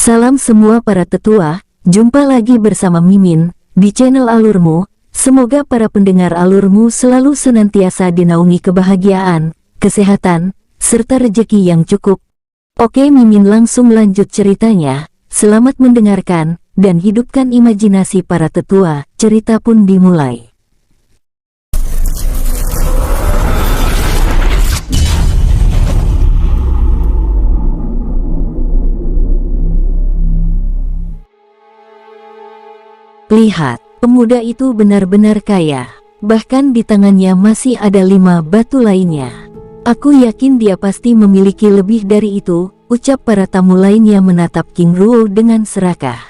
Salam semua para tetua, jumpa lagi bersama Mimin, di channel Alurmu. Semoga para pendengar Alurmu selalu senantiasa dinaungi kebahagiaan, kesehatan, serta rezeki yang cukup. Oke, Mimin langsung lanjut ceritanya. Selamat mendengarkan, dan hidupkan imajinasi para tetua. Cerita pun dimulai. Lihat, pemuda itu benar-benar kaya. Bahkan di tangannya masih ada 5 batu lainnya. Aku yakin dia pasti memiliki lebih dari itu, ucap para tamu lainnya menatap King Ruo dengan serakah.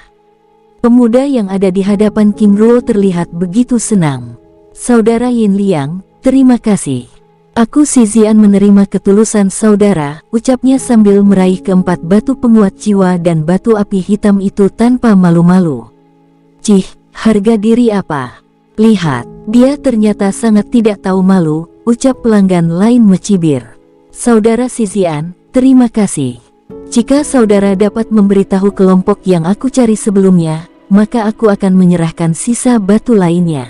Pemuda yang ada di hadapan King Ruo terlihat begitu senang. Saudara Yin Liang, terima kasih. Aku Si Zian menerima ketulusan saudara, ucapnya sambil meraih keempat batu penguat jiwa dan batu api hitam itu tanpa malu-malu. Cih, harga diri apa? Lihat, dia ternyata sangat tidak tahu malu, ucap pelanggan lain mencibir. Saudara Si Zian, terima kasih. Jika saudara dapat memberitahu kelompok yang aku cari sebelumnya, maka aku akan menyerahkan sisa batu lainnya.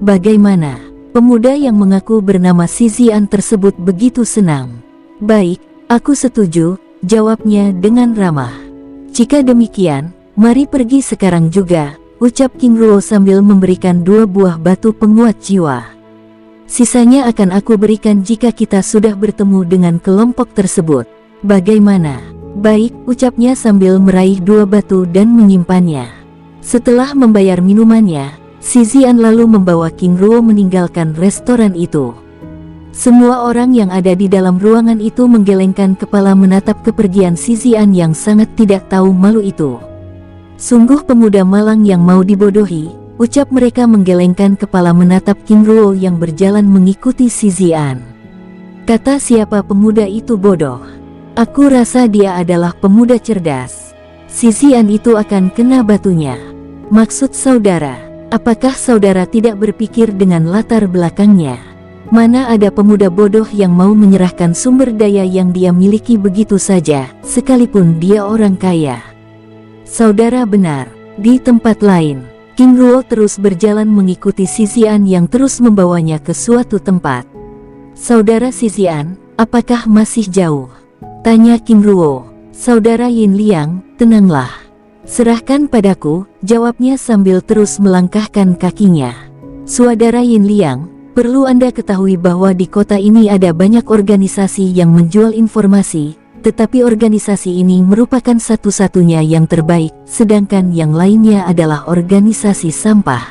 Bagaimana? Pemuda yang mengaku bernama Si Zian tersebut begitu senang. Baik, aku setuju, jawabnya dengan ramah. Jika demikian, mari pergi sekarang juga, ucap King Ruo sambil memberikan 2 buah batu penguat jiwa. Sisanya akan aku berikan jika kita sudah bertemu dengan kelompok tersebut. Bagaimana? Baik, ucapnya sambil meraih 2 batu dan menyimpannya. Setelah membayar minumannya, Si Zian lalu membawa King Ruo meninggalkan restoran itu. Semua orang yang ada di dalam ruangan itu menggelengkan kepala menatap kepergian Si Zian yang sangat tidak tahu malu itu. Sungguh pemuda malang yang mau dibodohi, ucap mereka menggelengkan kepala menatap King Ruo yang berjalan mengikuti Si Zian. Kata siapa pemuda itu bodoh? Aku rasa dia adalah pemuda cerdas. Si Zian itu akan kena batunya. Maksud saudara, apakah saudara tidak berpikir dengan latar belakangnya? Mana ada pemuda bodoh yang mau menyerahkan sumber daya yang dia miliki begitu saja, sekalipun dia orang kaya. Saudara benar, di tempat lain, King Ruo terus berjalan mengikuti Si Zian yang terus membawanya ke suatu tempat. Saudara Si Zian, apakah masih jauh? Tanya King Ruo. Saudara Yin Liang, tenanglah. Serahkan padaku, jawabnya sambil terus melangkahkan kakinya. Saudara Yin Liang, perlu Anda ketahui bahwa di kota ini ada banyak organisasi yang menjual informasi, tetapi organisasi ini merupakan satu-satunya yang terbaik, sedangkan yang lainnya adalah organisasi sampah.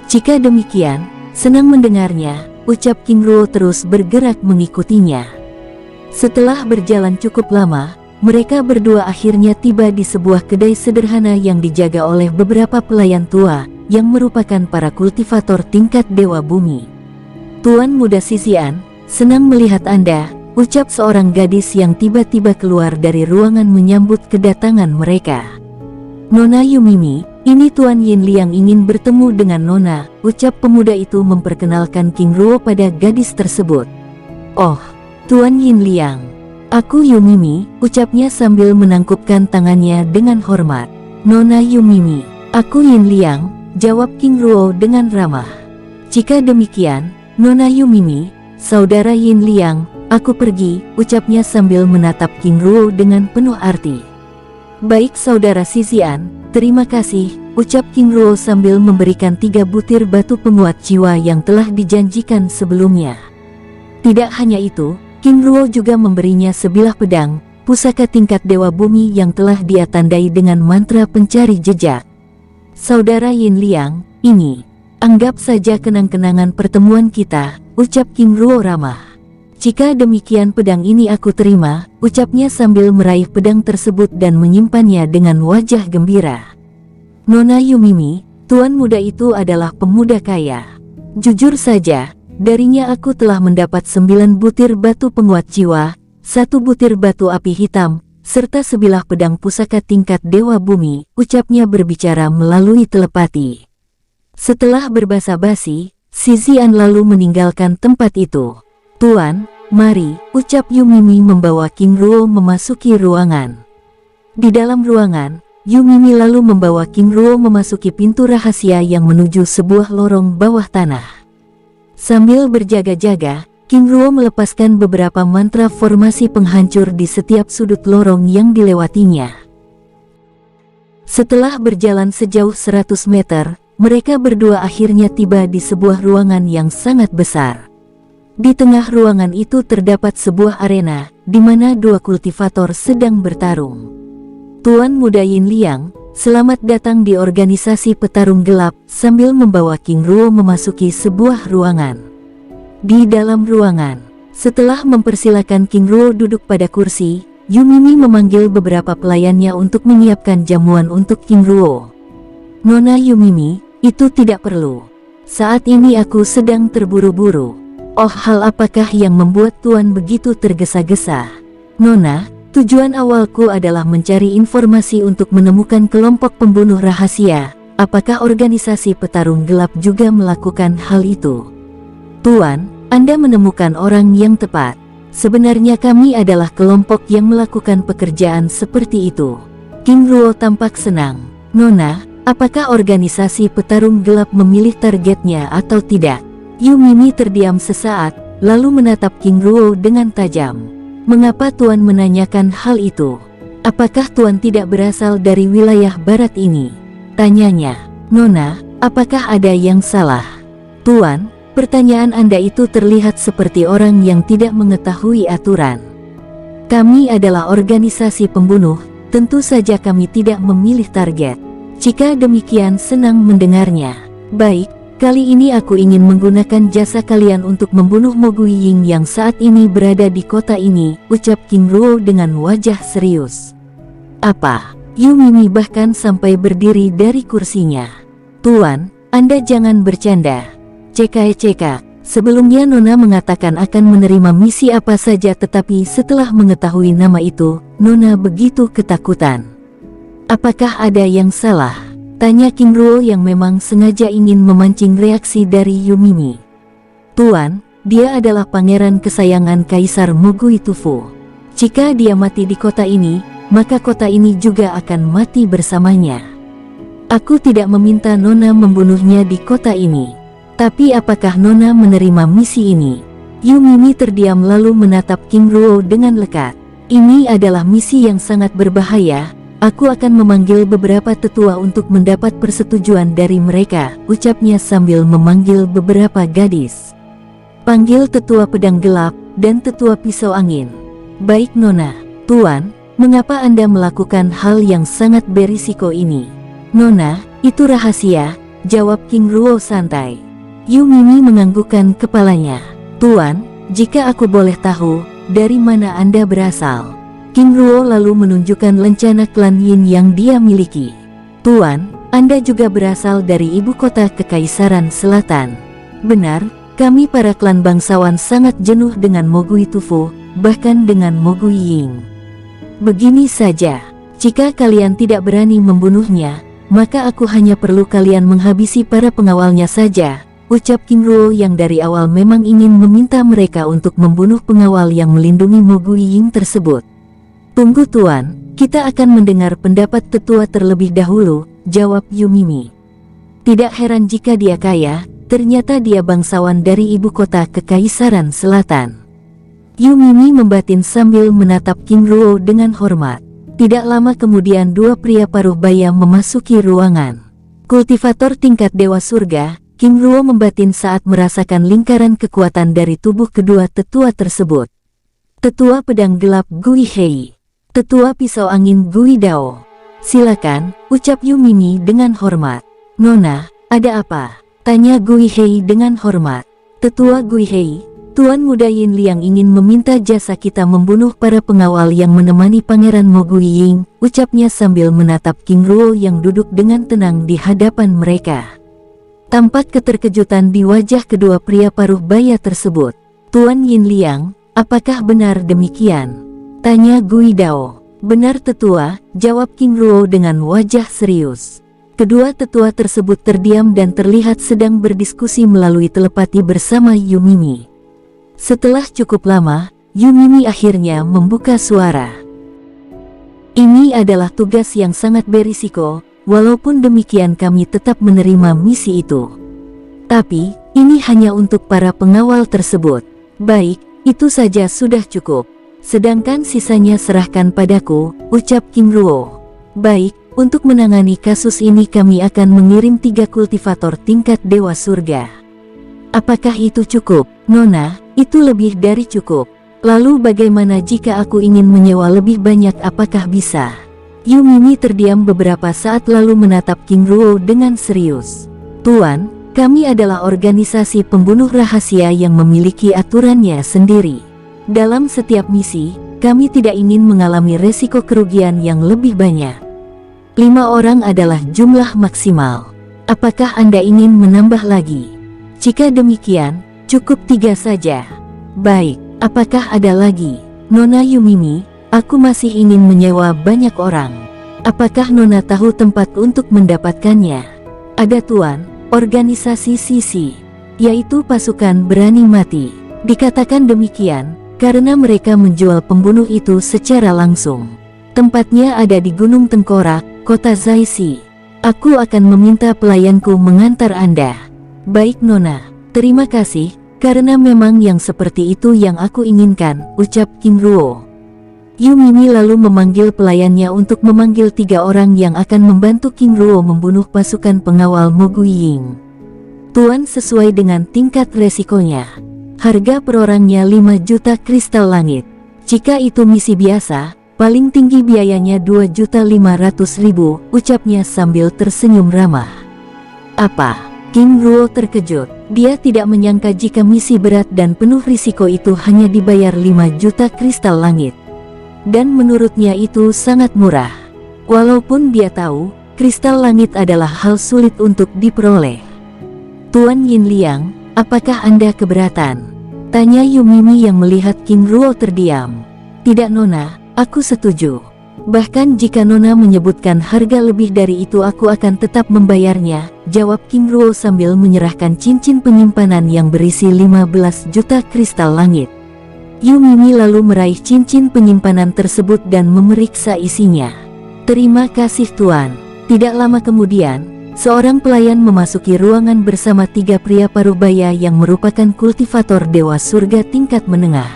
Jika demikian, senang mendengarnya, ucap King Ruo terus bergerak mengikutinya. Setelah berjalan cukup lama, mereka berdua akhirnya tiba di sebuah kedai sederhana yang dijaga oleh beberapa pelayan tua, yang merupakan para kultivator tingkat Dewa Bumi. Tuan Muda Si Zian, senang melihat Anda, ucap seorang gadis yang tiba-tiba keluar dari ruangan menyambut kedatangan mereka. Nona Yumimi, ini Tuan Yin Liang ingin bertemu dengan Nona, ucap pemuda itu memperkenalkan King Ruo pada gadis tersebut. Oh, Tuan Yin Liang, aku Yumimi, ucapnya sambil menangkupkan tangannya dengan hormat. Nona Yumimi, aku Yin Liang, jawab King Ruo dengan ramah. Jika demikian, Nona Yumimi, saudara Yin Liang, aku pergi, ucapnya sambil menatap King Ruo dengan penuh arti. Baik saudara Si Zian, terima kasih, ucap King Ruo sambil memberikan 3 butir batu penguat jiwa yang telah dijanjikan sebelumnya. Tidak hanya itu, King Ruo juga memberinya sebilah pedang, pusaka tingkat Dewa Bumi yang telah dia tandai dengan mantra pencari jejak. Saudara Yin Liang, ini, anggap saja kenang-kenangan pertemuan kita, ucap King Ruo ramah. Jika demikian pedang ini aku terima, ucapnya sambil meraih pedang tersebut dan menyimpannya dengan wajah gembira. Nona Yumimi, tuan muda itu adalah pemuda kaya. Jujur saja, darinya aku telah mendapat 9 butir batu penguat jiwa, 1 butir batu api hitam, serta sebilah pedang pusaka tingkat Dewa Bumi, ucapnya berbicara melalui telepati. Setelah berbasa-basi, Si Zian lalu meninggalkan tempat itu. Tuan, mari, ucap Yumimi membawa King Ruo memasuki ruangan. Di dalam ruangan, Yumimi lalu membawa King Ruo memasuki pintu rahasia yang menuju sebuah lorong bawah tanah. Sambil berjaga-jaga, King Ruo melepaskan beberapa mantra formasi penghancur di setiap sudut lorong yang dilewatinya. Setelah berjalan sejauh 100 meter, mereka berdua akhirnya tiba di sebuah ruangan yang sangat besar. Di tengah ruangan itu terdapat sebuah arena, di mana dua kultivator sedang bertarung. Tuan Muda Yin Liang, selamat datang di organisasi petarung gelap, sambil membawa King Ruo memasuki sebuah ruangan. Di dalam ruangan, setelah mempersilakan King Ruo duduk pada kursi, Yumimi memanggil beberapa pelayannya untuk menyiapkan jamuan untuk King Ruo. Nona Yumimi, itu tidak perlu. Saat ini aku sedang terburu-buru. Oh, hal apakah yang membuat Tuan begitu tergesa-gesa? Nona, tujuan awalku adalah mencari informasi untuk menemukan kelompok pembunuh rahasia. Apakah organisasi petarung gelap juga melakukan hal itu? Tuan, Anda menemukan orang yang tepat. Sebenarnya kami adalah kelompok yang melakukan pekerjaan seperti itu. King Ruo tampak senang. Nona, apakah organisasi petarung gelap memilih targetnya atau tidak? Yumimi terdiam sesaat, lalu menatap King Ruo dengan tajam. Mengapa Tuan menanyakan hal itu? Apakah Tuan tidak berasal dari wilayah barat ini? Tanyanya. Nona, apakah ada yang salah? Tuan, pertanyaan Anda itu terlihat seperti orang yang tidak mengetahui aturan. Kami adalah organisasi pembunuh, tentu saja kami tidak memilih target. Jika demikian, senang mendengarnya. Baik, kali ini aku ingin menggunakan jasa kalian untuk membunuh Mo Guiying yang saat ini berada di kota ini, ucap King Ruo dengan wajah serius. Apa? Yumimi bahkan sampai berdiri dari kursinya. Tuan, Anda jangan bercanda. Cekak. Sebelumnya Nona mengatakan akan menerima misi apa saja, tetapi setelah mengetahui nama itu, Nona begitu ketakutan. Apakah ada yang salah? Tanya King Ruo yang memang sengaja ingin memancing reaksi dari Yumimi. Tuan, dia adalah pangeran kesayangan Kaisar Moguitufu. Jika dia mati di kota ini, maka kota ini juga akan mati bersamanya. Aku tidak meminta Nona membunuhnya di kota ini. Tapi apakah Nona menerima misi ini? Yumimi terdiam lalu menatap King Ruo dengan lekat. Ini adalah misi yang sangat berbahaya. Aku akan memanggil beberapa tetua untuk mendapat persetujuan dari mereka, ucapnya sambil memanggil beberapa gadis. Panggil tetua pedang gelap dan tetua pisau angin. Baik Nona. Tuan, mengapa Anda melakukan hal yang sangat berisiko ini? Nona, itu rahasia, jawab King Ruo santai. Yumimi menganggukkan kepalanya. Tuan, jika aku boleh tahu, dari mana Anda berasal? King Ruo lalu menunjukkan lencana klan Yin yang dia miliki. Tuan, Anda juga berasal dari ibu kota Kekaisaran Selatan. Benar, kami para klan bangsawan sangat jenuh dengan Mo Guitufu, bahkan dengan Mo Guiying. Begini saja, jika kalian tidak berani membunuhnya, maka aku hanya perlu kalian menghabisi para pengawalnya saja, ucap King Ruo yang dari awal memang ingin meminta mereka untuk membunuh pengawal yang melindungi Mo Guiying tersebut. Tunggu Tuan, kita akan mendengar pendapat tetua terlebih dahulu, jawab Yumimi. Tidak heran jika dia kaya, ternyata dia bangsawan dari ibu kota Kekaisaran Selatan. Yumimi membatin sambil menatap King Ruo dengan hormat. Tidak lama kemudian dua pria paruh baya memasuki ruangan. Kultivator tingkat Dewa Surga, King Ruo membatin saat merasakan lingkaran kekuatan dari tubuh kedua tetua tersebut. Tetua pedang gelap Gui Hei, tetua pisau angin Gui Dao. Silakan, ucap Yumimi dengan hormat. Nona, ada apa? Tanya Gui Hei dengan hormat. Tetua Gui Hei, Tuan Muda Yin Liang ingin meminta jasa kita membunuh para pengawal yang menemani Pangeran Mo Guiying, ucapnya sambil menatap King Ruo yang duduk dengan tenang di hadapan mereka. Tampak keterkejutan di wajah kedua pria paruh baya tersebut. Tuan Yin Liang, apakah benar demikian? Tanya Gui Dao. Benar tetua, jawab King Ruo dengan wajah serius. Kedua tetua tersebut terdiam dan terlihat sedang berdiskusi melalui telepati bersama Yumimi. Setelah cukup lama, Yumimi akhirnya membuka suara. Ini adalah tugas yang sangat berisiko, walaupun demikian kami tetap menerima misi itu. Tapi, ini hanya untuk para pengawal tersebut. Baik, itu saja sudah cukup. Sedangkan sisanya serahkan padaku, ucap King Ruo. Baik, untuk menangani kasus ini kami akan mengirim 3 kultivator tingkat Dewa Surga. Apakah itu cukup, Nona? Itu lebih dari cukup. Lalu bagaimana jika aku ingin menyewa lebih banyak, apakah bisa? Yumimi terdiam beberapa saat lalu menatap King Ruo dengan serius. Tuan, kami adalah organisasi pembunuh rahasia yang memiliki aturannya sendiri. Dalam setiap misi, kami tidak ingin mengalami resiko kerugian yang lebih banyak. 5 orang adalah jumlah maksimal. Apakah Anda ingin menambah lagi? Jika demikian, cukup 3 saja. Baik, apakah ada lagi? Nona Yumimi, aku masih ingin menyewa banyak orang. Apakah Nona tahu tempat untuk mendapatkannya? Ada Tuan, organisasi Sisi, yaitu pasukan berani mati. Dikatakan demikian, karena mereka menjual pembunuh itu secara langsung. Tempatnya ada di Gunung Tengkorak, kota Zaisi. Aku akan meminta pelayanku mengantar Anda. Baik Nona, terima kasih, karena memang yang seperti itu yang aku inginkan, ucap King Ruo. Yumimi lalu memanggil pelayannya untuk memanggil 3 orang yang akan membantu King Ruo membunuh pasukan pengawal Mogu Ying. Tuan, sesuai dengan tingkat resikonya. Harga per orangnya 5 juta kristal langit. Jika itu misi biasa, paling tinggi biayanya 2.500.000, ucapnya sambil tersenyum ramah. Apa? King Ruo terkejut. Dia tidak menyangka jika misi berat dan penuh risiko itu hanya dibayar 5 juta kristal langit. Dan menurutnya itu sangat murah. Walaupun dia tahu, kristal langit adalah hal sulit untuk diperoleh. Tuan Yin Liang, apakah Anda keberatan? Tanya Yumimi yang melihat King Ruo terdiam. Tidak Nona, aku setuju. Bahkan jika Nona menyebutkan harga lebih dari itu aku akan tetap membayarnya, jawab King Ruo sambil menyerahkan cincin penyimpanan yang berisi 15 juta kristal langit. Yumimi lalu meraih cincin penyimpanan tersebut dan memeriksa isinya. Terima kasih Tuan. Tidak lama kemudian, seorang pelayan memasuki ruangan bersama 3 pria parubaya yang merupakan kultivator Dewa Surga tingkat menengah.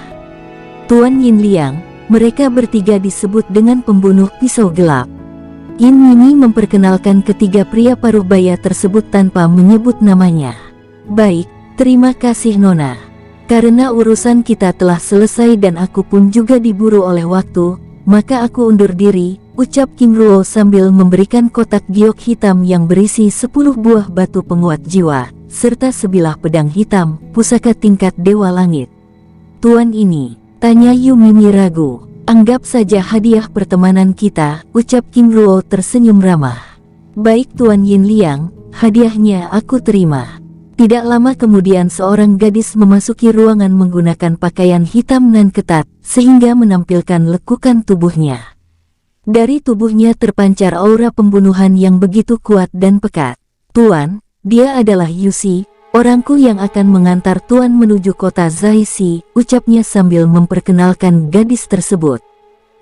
Tuan Yin Liang, mereka bertiga disebut dengan pembunuh pisau gelap. Yin Mimi memperkenalkan ketiga pria parubaya tersebut tanpa menyebut namanya. Baik, terima kasih Nona. Karena urusan kita telah selesai dan aku pun juga diburu oleh waktu, maka aku undur diri, ucap King Ruo sambil memberikan kotak giok hitam yang berisi 10 buah batu penguat jiwa, serta sebilah pedang hitam, pusaka tingkat Dewa Langit. Tuan ini, tanya Yumimi ragu. Anggap saja hadiah pertemanan kita, ucap King Ruo tersenyum ramah. Baik Tuan Yin Liang, hadiahnya aku terima. Tidak lama kemudian seorang gadis memasuki ruangan menggunakan pakaian hitam nan ketat, sehingga menampilkan lekukan tubuhnya. Dari tubuhnya terpancar aura pembunuhan yang begitu kuat dan pekat. Tuan, dia adalah Yusi, orangku yang akan mengantar Tuan menuju kota Zaisi, ucapnya sambil memperkenalkan gadis tersebut.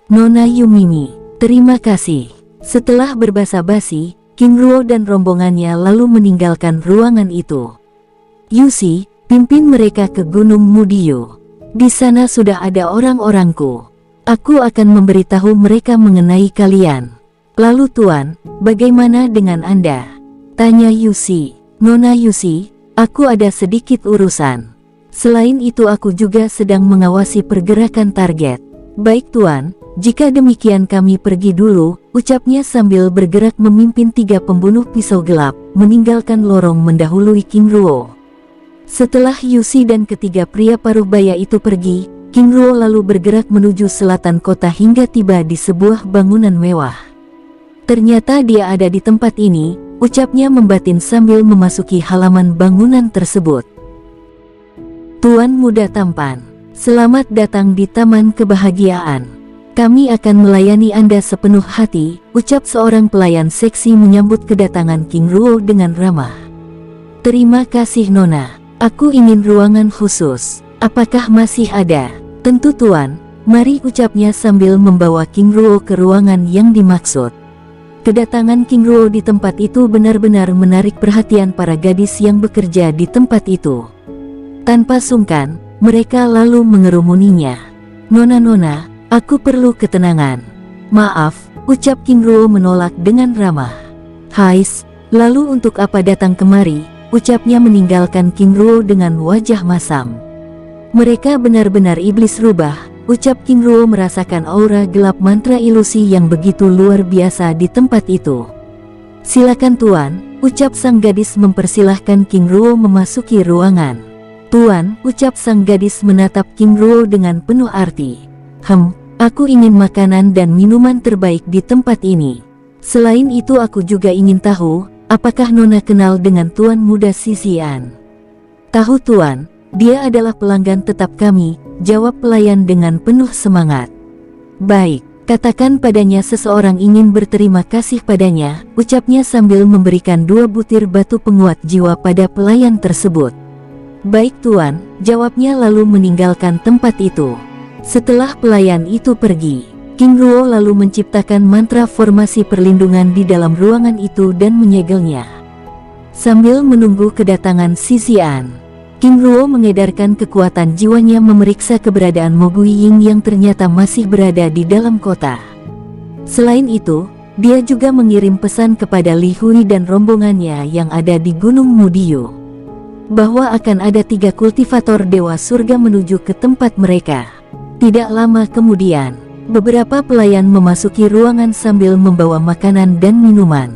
Nona Yumimi, terima kasih. Setelah berbasa-basi, King Ruo dan rombongannya lalu meninggalkan ruangan itu. Yusi, pimpin mereka ke Gunung Mudio. Di sana sudah ada orang-orangku. Aku akan memberitahu mereka mengenai kalian. Lalu Tuan, bagaimana dengan Anda? Tanya Yusi. Nona Yusi, aku ada sedikit urusan. Selain itu aku juga sedang mengawasi pergerakan target. Baik Tuan, jika demikian kami pergi dulu, ucapnya sambil bergerak memimpin 3 pembunuh pisau gelap, meninggalkan lorong mendahului King Ruo. Setelah Yusi dan ketiga pria parubaya itu pergi, King Ruo lalu bergerak menuju selatan kota hingga tiba di sebuah bangunan mewah. Ternyata dia ada di tempat ini, ucapnya membatin sambil memasuki halaman bangunan tersebut. Tuan muda tampan, selamat datang di Taman Kebahagiaan. Kami akan melayani Anda sepenuh hati, ucap seorang pelayan seksi menyambut kedatangan King Ruo dengan ramah. Terima kasih Nona. Aku ingin ruangan khusus. Apakah masih ada? Tentu Tuan, Mari, ucapnya sambil membawa King Ruo ke ruangan yang dimaksud. Kedatangan King Ruo di tempat itu benar-benar menarik perhatian para gadis yang bekerja di tempat itu. Tanpa sungkan, mereka lalu mengerumuninya. "Nona-nona, aku perlu ketenangan." "Maaf," ucap King Ruo menolak dengan ramah. "Hais, lalu untuk apa datang kemari?" ucapnya meninggalkan King Ruo dengan wajah masam. "Mereka benar-benar iblis rubah," ucap King Ruo merasakan aura gelap mantra ilusi yang begitu luar biasa di tempat itu. "Silakan Tuan," ucap sang gadis mempersilahkan King Ruo memasuki ruangan. "Tuan," ucap sang gadis menatap King Ruo dengan penuh arti. Aku ingin makanan dan minuman terbaik di tempat ini. Selain itu aku juga ingin tahu, apakah Nona kenal dengan Tuan Muda Sisian?" "Tahu Tuan, dia adalah pelanggan tetap kami," jawab pelayan dengan penuh semangat. "Baik, katakan padanya seseorang ingin berterima kasih padanya," ucapnya sambil memberikan 2 butir batu penguat jiwa pada pelayan tersebut. "Baik Tuan," jawabnya lalu meninggalkan tempat itu. Setelah pelayan itu pergi, King Ruo lalu menciptakan mantra formasi perlindungan di dalam ruangan itu dan menyegelnya. Sambil menunggu kedatangan Sisian, King Ruo mengedarkan kekuatan jiwanya memeriksa keberadaan Mo Guiying yang ternyata masih berada di dalam kota. Selain itu, dia juga mengirim pesan kepada Li Hui dan rombongannya yang ada di Gunung Mudiyu, bahwa akan ada 3 kultivator Dewa Surga menuju ke tempat mereka. Tidak lama kemudian, beberapa pelayan memasuki ruangan sambil membawa makanan dan minuman.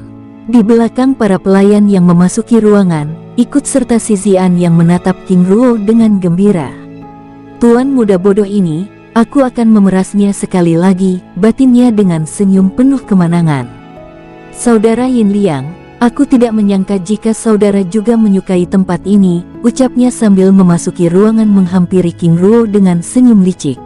Di belakang para pelayan yang memasuki ruangan, ikut serta Sisian yang menatap King Ruo dengan gembira. "Tuan muda bodoh ini, aku akan memerasnya sekali lagi," batinnya dengan senyum penuh kemenangan. "Saudara Yin Liang, aku tidak menyangka jika saudara juga menyukai tempat ini," ucapnya sambil memasuki ruangan menghampiri King Ruo dengan senyum licik.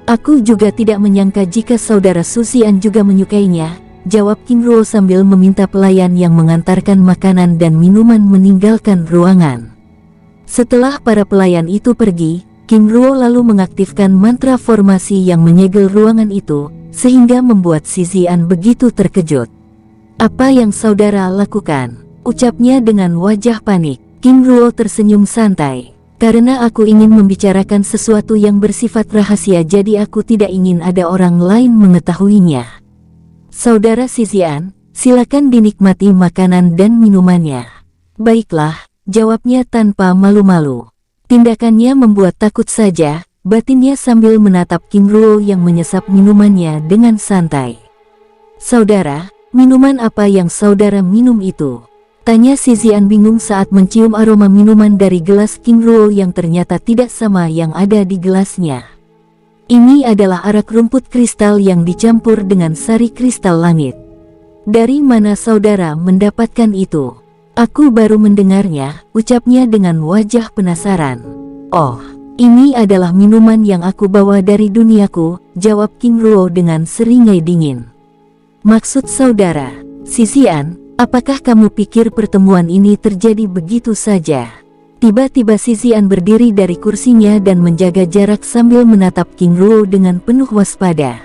"Aku juga tidak menyangka jika saudara Sisian juga menyukainya," jawab King Ruo sambil meminta pelayan yang mengantarkan makanan dan minuman meninggalkan ruangan. Setelah para pelayan itu pergi, King Ruo lalu mengaktifkan mantra formasi yang menyegel ruangan itu, sehingga membuat Sisian begitu terkejut. "Apa yang saudara lakukan?" ucapnya dengan wajah panik. King Ruo tersenyum santai. "Karena aku ingin membicarakan sesuatu yang bersifat rahasia, jadi aku tidak ingin ada orang lain mengetahuinya. Saudara Sisian, silakan dinikmati makanan dan minumannya." "Baiklah," jawabnya tanpa malu-malu. Tindakannya membuat takut saja, batinnya sambil menatap King Ruo yang menyesap minumannya dengan santai. "Saudara, minuman apa yang saudara minum itu?" tanya Sisian bingung saat mencium aroma minuman dari gelas King Ruo yang ternyata tidak sama yang ada di gelasnya. "Ini adalah arak rumput kristal yang dicampur dengan sari kristal langit." "Dari mana saudara mendapatkan itu?" "Aku baru mendengarnya," ucapnya dengan wajah penasaran. "Oh, ini adalah minuman yang aku bawa dari duniaku," jawab King Ruo dengan seringai dingin. "Maksud saudara, Sisian, apakah kamu pikir pertemuan ini terjadi begitu saja?" Tiba-tiba Sisian berdiri dari kursinya dan menjaga jarak sambil menatap King Ruo dengan penuh waspada.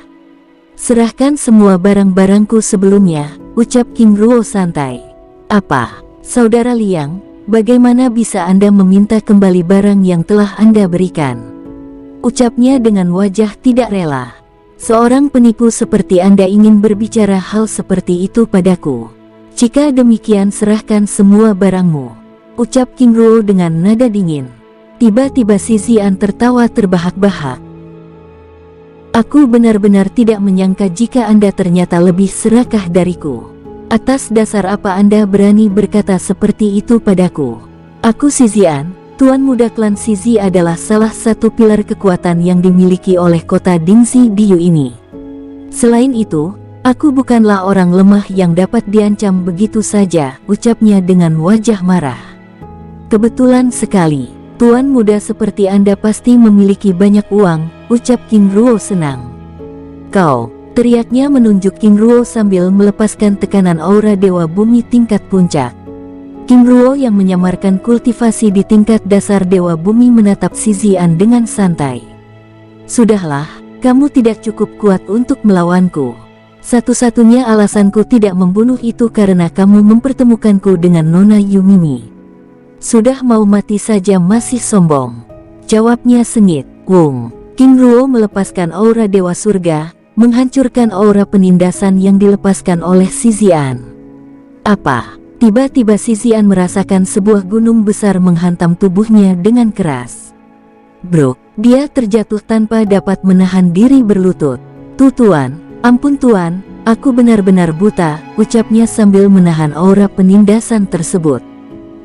"Serahkan semua barang-barangku sebelumnya," ucap King Ruo santai. "Apa, saudara Liang, bagaimana bisa Anda meminta kembali barang yang telah Anda berikan?" ucapnya dengan wajah tidak rela. "Seorang penipu seperti Anda ingin berbicara hal seperti itu padaku? Jika demikian serahkan semua barangmu," ucap King Ruo dengan nada dingin. Tiba-tiba Sisian tertawa terbahak-bahak. "Aku benar-benar tidak menyangka jika Anda ternyata lebih serakah dariku. Atas dasar apa Anda berani berkata seperti itu padaku?" "Aku Sisian, Tuan Muda Klan Sisi adalah salah satu pilar kekuatan yang dimiliki oleh kota Dingxi Diyu ini. Selain itu, aku bukanlah orang lemah yang dapat diancam begitu saja," ucapnya dengan wajah marah. "Kebetulan sekali, Tuan muda seperti Anda pasti memiliki banyak uang," ucap King Ruo senang. "Kau," teriaknya menunjuk King Ruo sambil melepaskan tekanan aura Dewa Bumi tingkat puncak. King Ruo yang menyamarkan kultivasi di tingkat dasar Dewa Bumi menatap Sisian dengan santai. "Sudahlah, Kamu tidak cukup kuat untuk melawanku. Satu-satunya alasanku tidak membunuh itu karena kamu mempertemukanku dengan Nona Yumimi. Sudah mau mati saja masih sombong, jawabnya sengit. Wong. King Ruo melepaskan aura Dewa Surga, menghancurkan aura penindasan yang dilepaskan oleh Si Zian. Apa? Tiba-tiba Si Zian merasakan sebuah gunung besar menghantam tubuhnya dengan keras. Bro, dia terjatuh tanpa dapat menahan diri berlutut. Tuan, ampun Tuan, aku benar-benar buta, ucapnya sambil menahan aura penindasan tersebut.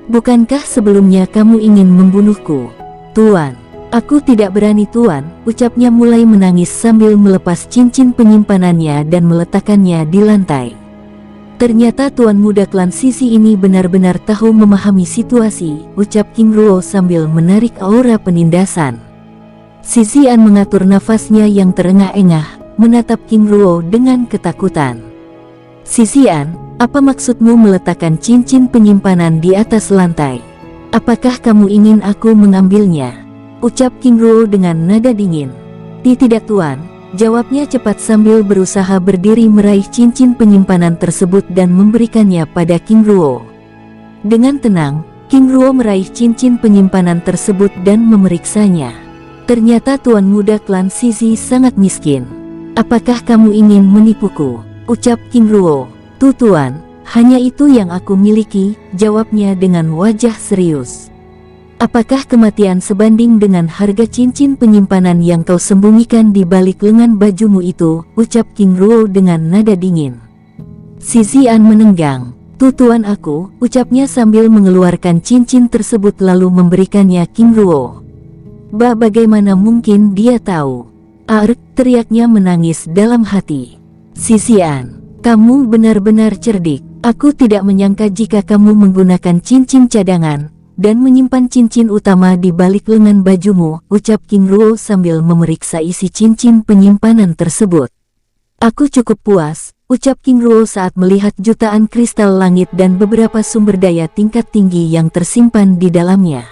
Bukankah sebelumnya kamu ingin membunuhku? Tuan, aku tidak berani Tuan, ucapnya mulai menangis sambil melepas cincin penyimpanannya dan meletakkannya di lantai. Ternyata Tuan Muda klan Sisi ini benar-benar tahu memahami situasi, ucap King Ruo sambil menarik aura penindasan. Si Zian mengatur nafasnya yang terengah-engah, menatap King Ruo dengan ketakutan. Si Zian, apa maksudmu meletakkan cincin penyimpanan di atas lantai? Apakah kamu ingin aku mengambilnya? Ucap King Ruo dengan nada dingin. Tidak Tuan, jawabnya cepat sambil berusaha berdiri meraih cincin penyimpanan tersebut dan memberikannya pada King Ruo. Dengan tenang, King Ruo meraih cincin penyimpanan tersebut dan memeriksanya. Ternyata Tuan Muda klan Sisi sangat miskin. Apakah kamu ingin menipuku? Ucap King Ruo. Tuan, hanya itu yang aku miliki, jawabnya dengan wajah serius. Apakah kematian sebanding dengan harga cincin penyimpanan yang kau sembunyikan di balik lengan bajumu itu? Ucap King Ruo dengan nada dingin. Si Zian menenggang. Tuan aku, ucapnya sambil mengeluarkan cincin tersebut lalu memberikannya King Ruo. Bagaimana mungkin dia tahu? Teriaknya menangis dalam hati. Si Zian, kamu benar-benar cerdik. Aku tidak menyangka jika kamu menggunakan cincin cadangan dan menyimpan cincin utama di balik lengan bajumu, ucap King Ruo sambil memeriksa isi cincin penyimpanan tersebut. Aku cukup puas, ucap King Ruo saat melihat jutaan kristal langit dan beberapa sumber daya tingkat tinggi yang tersimpan di dalamnya.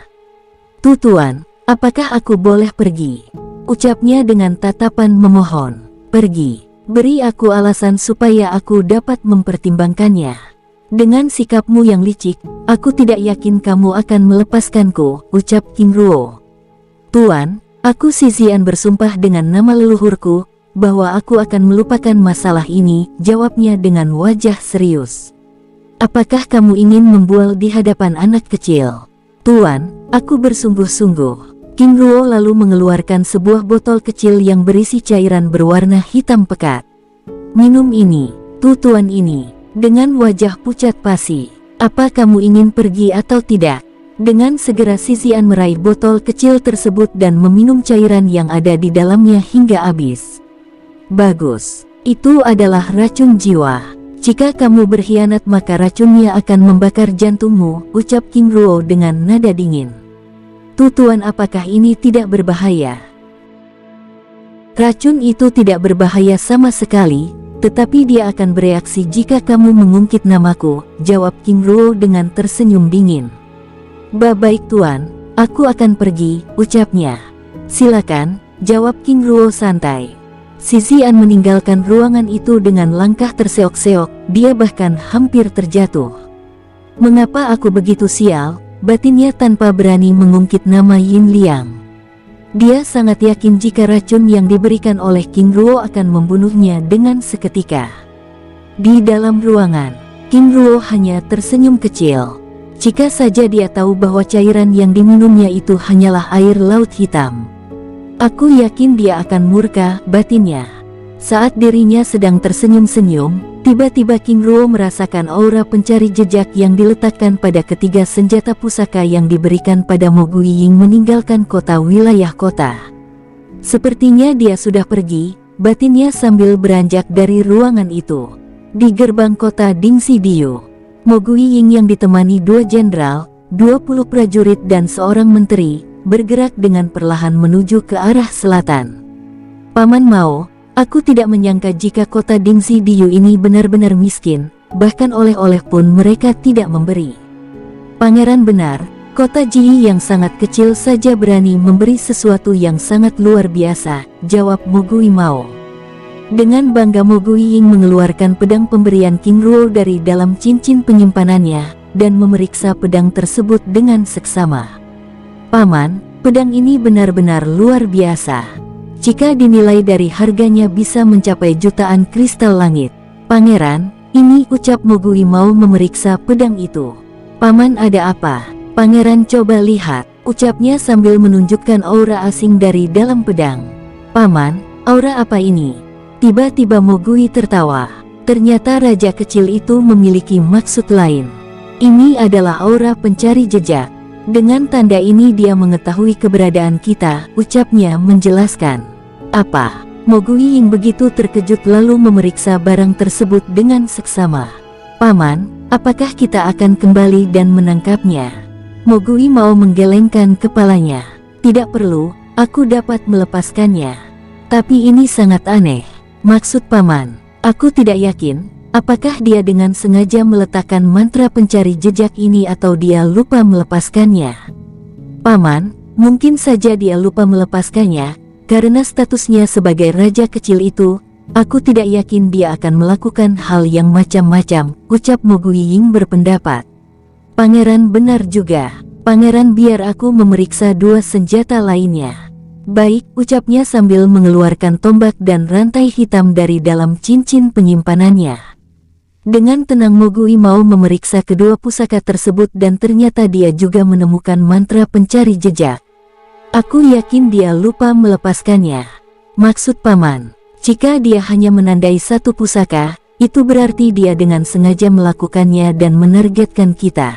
Tuan, apakah aku boleh pergi? Ucapnya dengan tatapan memohon. Pergi, beri aku alasan supaya aku dapat mempertimbangkannya. Dengan sikapmu yang licik, aku tidak yakin kamu akan melepaskanku, ucap King Ruo. Tuan, aku Si Zian bersumpah dengan nama leluhurku, bahwa aku akan melupakan masalah ini, jawabnya dengan wajah serius. Apakah kamu ingin membual di hadapan anak kecil? Tuan, aku bersungguh-sungguh. King Ruo lalu mengeluarkan sebuah botol kecil yang berisi cairan berwarna hitam pekat. Minum ini, Tuan ini. Dengan wajah pucat pasi, apa kamu ingin pergi atau tidak? Dengan segera Si Zian meraih botol kecil tersebut dan meminum cairan yang ada di dalamnya hingga habis. Bagus, itu adalah racun jiwa. Jika kamu berkhianat maka racunnya akan membakar jantungmu, ucap King Ruo dengan nada dingin. Tuan, apakah ini tidak berbahaya? Racun itu tidak berbahaya sama sekali. Tetapi dia akan bereaksi jika kamu mengungkit namaku, jawab King Ruo dengan tersenyum dingin. Baik Tuan, aku akan pergi, ucapnya. Silakan, jawab King Ruo santai. Si Zian meninggalkan ruangan itu dengan langkah terseok-seok, dia bahkan hampir terjatuh. Mengapa aku begitu sial, batinnya tanpa berani mengungkit nama Yin Liang. Dia sangat yakin jika racun yang diberikan oleh King Ruo akan membunuhnya dengan seketika. Di dalam ruangan, King Ruo hanya tersenyum kecil. Jika saja dia tahu bahwa cairan yang diminumnya itu hanyalah air laut hitam. Aku yakin dia akan murka, batinnya. Saat dirinya sedang tersenyum-senyum, tiba-tiba King Ruo merasakan aura pencari jejak yang diletakkan pada ketiga senjata pusaka yang diberikan pada Mo Guiying meninggalkan kota wilayah kota. Sepertinya dia sudah pergi, batinnya sambil beranjak dari ruangan itu. Di gerbang kota Dingxi Diu, Mo Guiying yang ditemani 2 jenderal, 20 prajurit dan seorang menteri, bergerak dengan perlahan menuju ke arah selatan. Paman Mao, aku tidak menyangka jika kota Dingxi Diu ini benar-benar miskin, bahkan oleh-oleh pun mereka tidak memberi. Pangeran benar, Kota Ji yang sangat kecil saja berani memberi sesuatu yang sangat luar biasa, jawab Mo Guimao. Dengan bangga Mo Guiying mengeluarkan pedang pemberian King Ruo dari dalam cincin penyimpanannya, dan memeriksa pedang tersebut dengan seksama. Paman, pedang ini benar-benar luar biasa. Jika dinilai dari harganya bisa mencapai jutaan kristal langit. Pangeran, ini, ucap Mo Guimao memeriksa pedang itu. Paman, ada apa? Pangeran, coba lihat, ucapnya sambil menunjukkan aura asing dari dalam pedang. Paman, aura apa ini? Tiba-tiba Mo Gui tertawa. Ternyata raja kecil itu memiliki maksud lain. Ini adalah aura pencari jejak. Dengan tanda ini dia mengetahui keberadaan kita, ucapnya menjelaskan. Apa? Mo Gui yang begitu terkejut lalu memeriksa barang tersebut dengan seksama. Paman, apakah kita akan kembali dan menangkapnya? Mo Guimao menggelengkan kepalanya. Tidak perlu, aku dapat melepaskannya. Tapi ini sangat aneh. Maksud paman, aku tidak yakin, apakah dia dengan sengaja meletakkan mantra pencari jejak ini atau dia lupa melepaskannya. Paman, mungkin saja dia lupa melepaskannya, karena statusnya sebagai raja kecil itu, aku tidak yakin dia akan melakukan hal yang macam-macam, ucap Mo Guiying berpendapat. Pangeran, benar juga. Pangeran, biar aku memeriksa dua senjata lainnya. Baik, ucapnya sambil mengeluarkan tombak dan rantai hitam dari dalam cincin penyimpanannya. Dengan tenang Mo Guimao memeriksa kedua pusaka tersebut dan ternyata dia juga menemukan mantra pencari jejak. Aku yakin dia lupa melepaskannya. Maksud paman, jika dia hanya menandai satu pusaka, itu berarti dia dengan sengaja melakukannya dan menargetkan kita.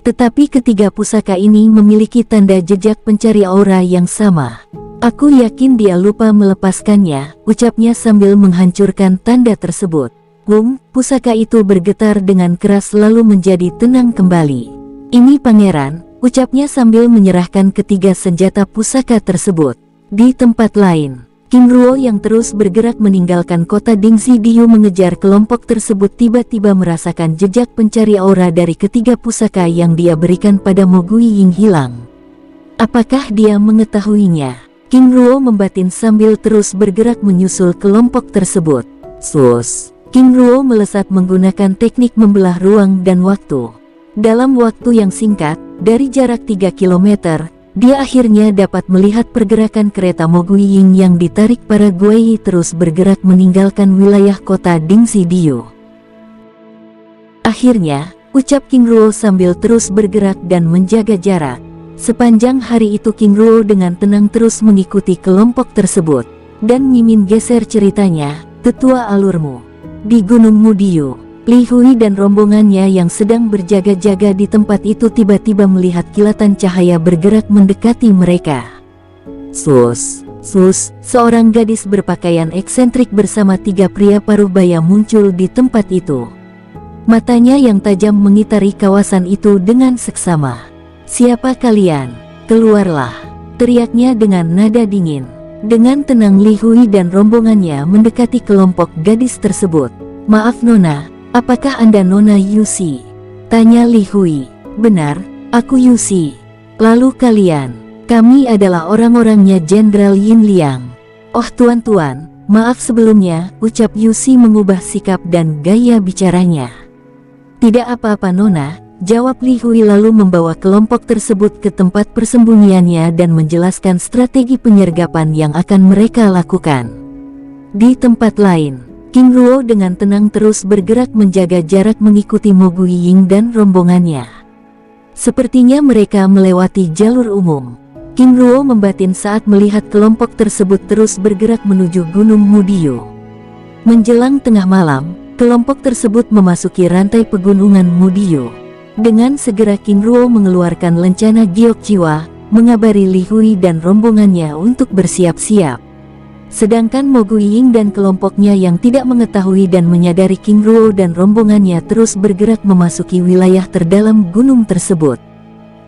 Tetapi ketiga pusaka ini memiliki tanda jejak pencari aura yang sama. Aku yakin dia lupa melepaskannya, ucapnya sambil menghancurkan tanda tersebut. Pusaka itu bergetar dengan keras lalu menjadi tenang kembali. Ini pangeran, ucapnya sambil menyerahkan ketiga senjata pusaka tersebut. Di tempat lain, King Ruo yang terus bergerak meninggalkan kota Dingxi Diu mengejar kelompok tersebut tiba-tiba merasakan jejak pencari aura dari ketiga pusaka yang dia berikan pada Mo Guiying hilang. Apakah dia mengetahuinya? King Ruo membatin sambil terus bergerak menyusul kelompok tersebut. King Ruo melesat menggunakan teknik membelah ruang dan waktu. Dalam waktu yang singkat, dari jarak 3 kilometer, dia akhirnya dapat melihat pergerakan kereta Mo Guiying yang ditarik para Guai terus bergerak meninggalkan wilayah kota Dingxi Diu. Akhirnya, ucap King Ruo sambil terus bergerak dan menjaga jarak. Sepanjang hari itu King Ruo dengan tenang terus mengikuti kelompok tersebut. Dan Mimin geser ceritanya, tetua alurmu. Di Gunung Mudiu. Li Hui dan rombongannya yang sedang berjaga-jaga di tempat itu tiba-tiba melihat kilatan cahaya bergerak mendekati mereka. Seorang gadis berpakaian eksentrik bersama 3 pria parubaya muncul di tempat itu. Matanya yang tajam mengitari kawasan itu dengan seksama. Siapa kalian? Keluarlah, teriaknya dengan nada dingin. Dengan tenang Li Hui dan rombongannya mendekati kelompok gadis tersebut. Maaf Nona. Apakah Anda Nona Yusi? Tanya Li Hui. Benar, aku Yusi. Lalu kalian? Kami adalah orang-orangnya Jenderal Yin Liang. Oh tuan-tuan, maaf sebelumnya, ucap Yusi mengubah sikap dan gaya bicaranya. Tidak apa-apa Nona, jawab Li Hui lalu membawa kelompok tersebut ke tempat persembunyiannya dan menjelaskan strategi penyergapan yang akan mereka lakukan. Di tempat lain, King Ruo dengan tenang terus bergerak menjaga jarak mengikuti Mo Guiying dan rombongannya. Sepertinya mereka melewati jalur umum. King Ruo membatin saat melihat kelompok tersebut terus bergerak menuju Gunung Mudiu. Menjelang tengah malam, kelompok tersebut memasuki rantai pegunungan Mudiu. Dengan segera King Ruo mengeluarkan lencana giok jiwa, mengabari Li Hui dan rombongannya untuk bersiap-siap. Sedangkan Mo Guiying dan kelompoknya yang tidak mengetahui dan menyadari King Ruo dan rombongannya terus bergerak memasuki wilayah terdalam gunung tersebut.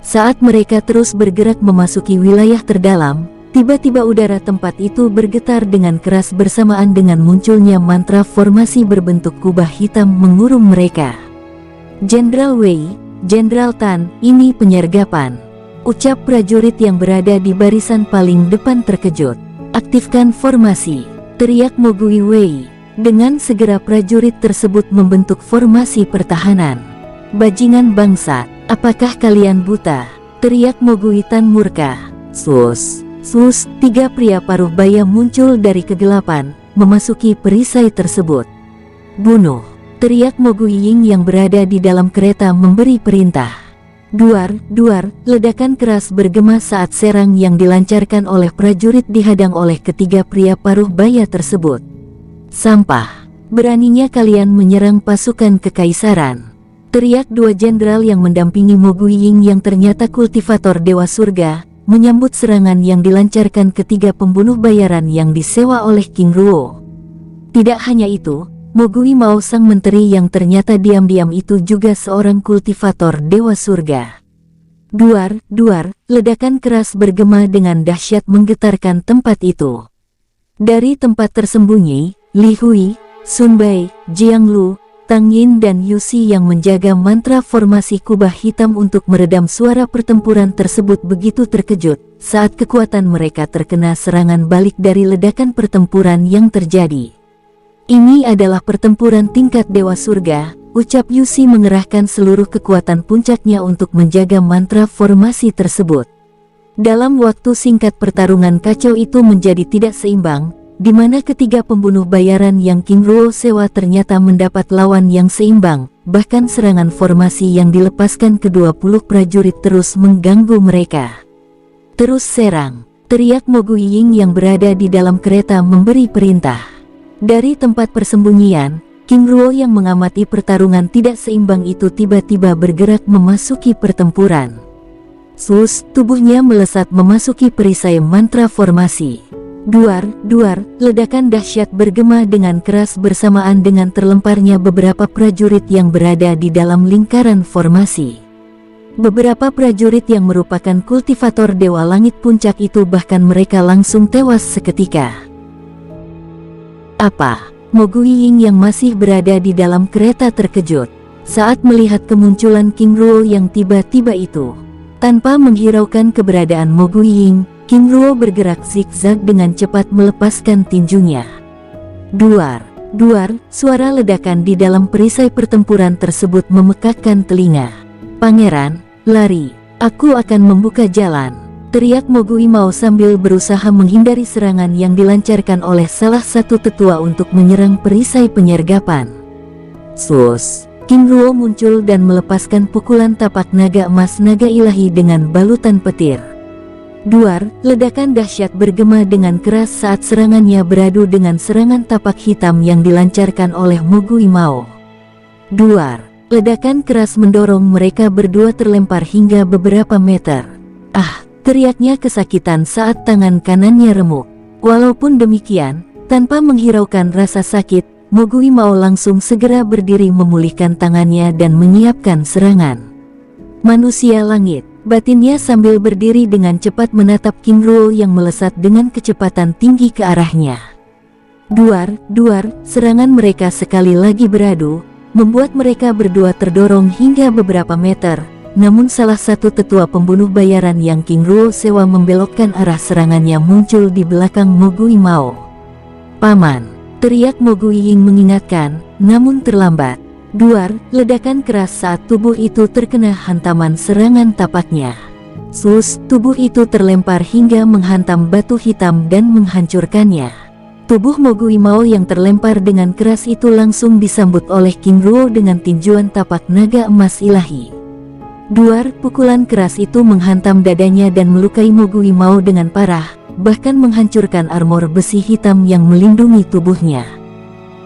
Saat mereka terus bergerak memasuki wilayah terdalam, tiba-tiba udara tempat itu bergetar dengan keras bersamaan dengan munculnya mantra formasi berbentuk kubah hitam mengurung mereka. Jenderal Wei, Jenderal Tan, ini penyergapan. Ucap prajurit yang berada di barisan paling depan terkejut. Aktifkan formasi, teriak Mo Gui Wei. Dengan segera prajurit tersebut membentuk formasi pertahanan. Bajingan bangsa, apakah kalian buta? Teriak Mo Gui Tan murka. Sus, tiga pria paruh baya muncul dari kegelapan, memasuki perisai tersebut. Bunuh, teriak Mo Gui Ying yang berada di dalam kereta memberi perintah. Duar, ledakan keras bergema saat serang yang dilancarkan oleh prajurit dihadang oleh ketiga pria paruh baya tersebut. Sampah, beraninya kalian menyerang pasukan kekaisaran. Teriak dua jenderal yang mendampingi Mo Gui Ying yang ternyata kultivator Dewa Surga, menyambut serangan yang dilancarkan ketiga pembunuh bayaran yang disewa oleh King Ruo. Tidak hanya itu, Mo Gui Mao sang menteri yang ternyata diam-diam itu juga seorang kultivator Dewa Surga. Duar, ledakan keras bergema dengan dahsyat menggetarkan tempat itu. Dari tempat tersembunyi, Li Hui, Sun Bai, Jiang Lu, Tang Yin dan Yusi yang menjaga mantra formasi kubah hitam untuk meredam suara pertempuran tersebut begitu terkejut saat kekuatan mereka terkena serangan balik dari ledakan pertempuran yang terjadi. Ini adalah pertempuran tingkat Dewa Surga, ucap Yusi mengerahkan seluruh kekuatan puncaknya untuk menjaga mantra formasi tersebut. Dalam waktu singkat pertarungan kacau itu menjadi tidak seimbang, di mana ketiga pembunuh bayaran yang King Ruo sewa ternyata mendapat lawan yang seimbang, bahkan serangan formasi yang dilepaskan ke-20 prajurit terus mengganggu mereka. Terus serang, teriak Mo Gui Ying yang berada di dalam kereta memberi perintah. Dari tempat persembunyian, King Ruo yang mengamati pertarungan tidak seimbang itu tiba-tiba bergerak memasuki pertempuran. Tubuhnya melesat memasuki perisai mantra formasi. Duar, ledakan dahsyat bergema dengan keras bersamaan dengan terlemparnya beberapa prajurit yang berada di dalam lingkaran formasi. Beberapa prajurit yang merupakan kultivator Dewa Langit Puncak itu bahkan mereka langsung tewas seketika. Apa? Mo Gui Ying yang masih berada di dalam kereta terkejut saat melihat kemunculan King Ruo yang tiba-tiba itu. Tanpa menghiraukan keberadaan Mo Gui Ying, King Ruo bergerak zigzag dengan cepat melepaskan tinjunya. Duar, suara ledakan di dalam perisai pertempuran tersebut memekakkan telinga. Pangeran, lari, aku akan membuka jalan. Teriak Mo Gui Mao sambil berusaha menghindari serangan yang dilancarkan oleh salah satu tetua untuk menyerang perisai penyergapan. King Ruo muncul dan melepaskan pukulan tapak naga emas naga ilahi dengan balutan petir. Duar, ledakan dahsyat bergema dengan keras saat serangannya beradu dengan serangan tapak hitam yang dilancarkan oleh Mo Gui Mao. Duar, ledakan keras mendorong mereka berdua terlempar hingga beberapa meter. Teriaknya kesakitan saat tangan kanannya remuk. Walaupun demikian, tanpa menghiraukan rasa sakit, Mo Gui Mao langsung segera berdiri memulihkan tangannya dan menyiapkan serangan. Manusia langit, batinnya sambil berdiri dengan cepat menatap King Ruo yang melesat dengan kecepatan tinggi ke arahnya. Duar, serangan mereka sekali lagi beradu, membuat mereka berdua terdorong hingga beberapa meter. Namun salah satu tetua pembunuh bayaran yang King Ruo sewa membelokkan arah serangannya muncul di belakang Mo Gui Mao. Paman, teriak Mo Gui Ying mengingatkan, namun terlambat. Duar, ledakan keras saat tubuh itu terkena hantaman serangan tapaknya. Tubuh itu terlempar hingga menghantam batu hitam dan menghancurkannya. Tubuh Mo Gui Mao yang terlempar dengan keras itu langsung disambut oleh King Ruo dengan tinjuan tapak naga emas ilahi. Duar, pukulan keras itu menghantam dadanya dan melukai Mo Gui Mao dengan parah, bahkan menghancurkan armor besi hitam yang melindungi tubuhnya.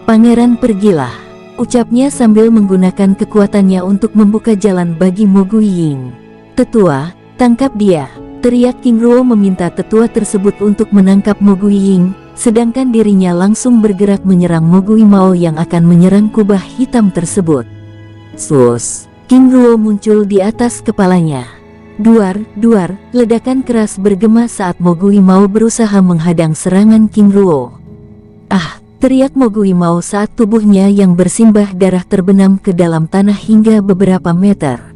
Pangeran pergilah, ucapnya sambil menggunakan kekuatannya untuk membuka jalan bagi Mo Gui Ying. Tetua, tangkap dia, teriak King Ruo meminta tetua tersebut untuk menangkap Mo Gui Ying, sedangkan dirinya langsung bergerak menyerang Mo Gui Mao yang akan menyerang kubah hitam tersebut. King Ruo muncul di atas kepalanya. Duar, ledakan keras bergema saat Mo Gui Mao berusaha menghadang serangan King Ruo. Teriak Mo Gui Mao saat tubuhnya yang bersimbah darah terbenam ke dalam tanah hingga beberapa meter.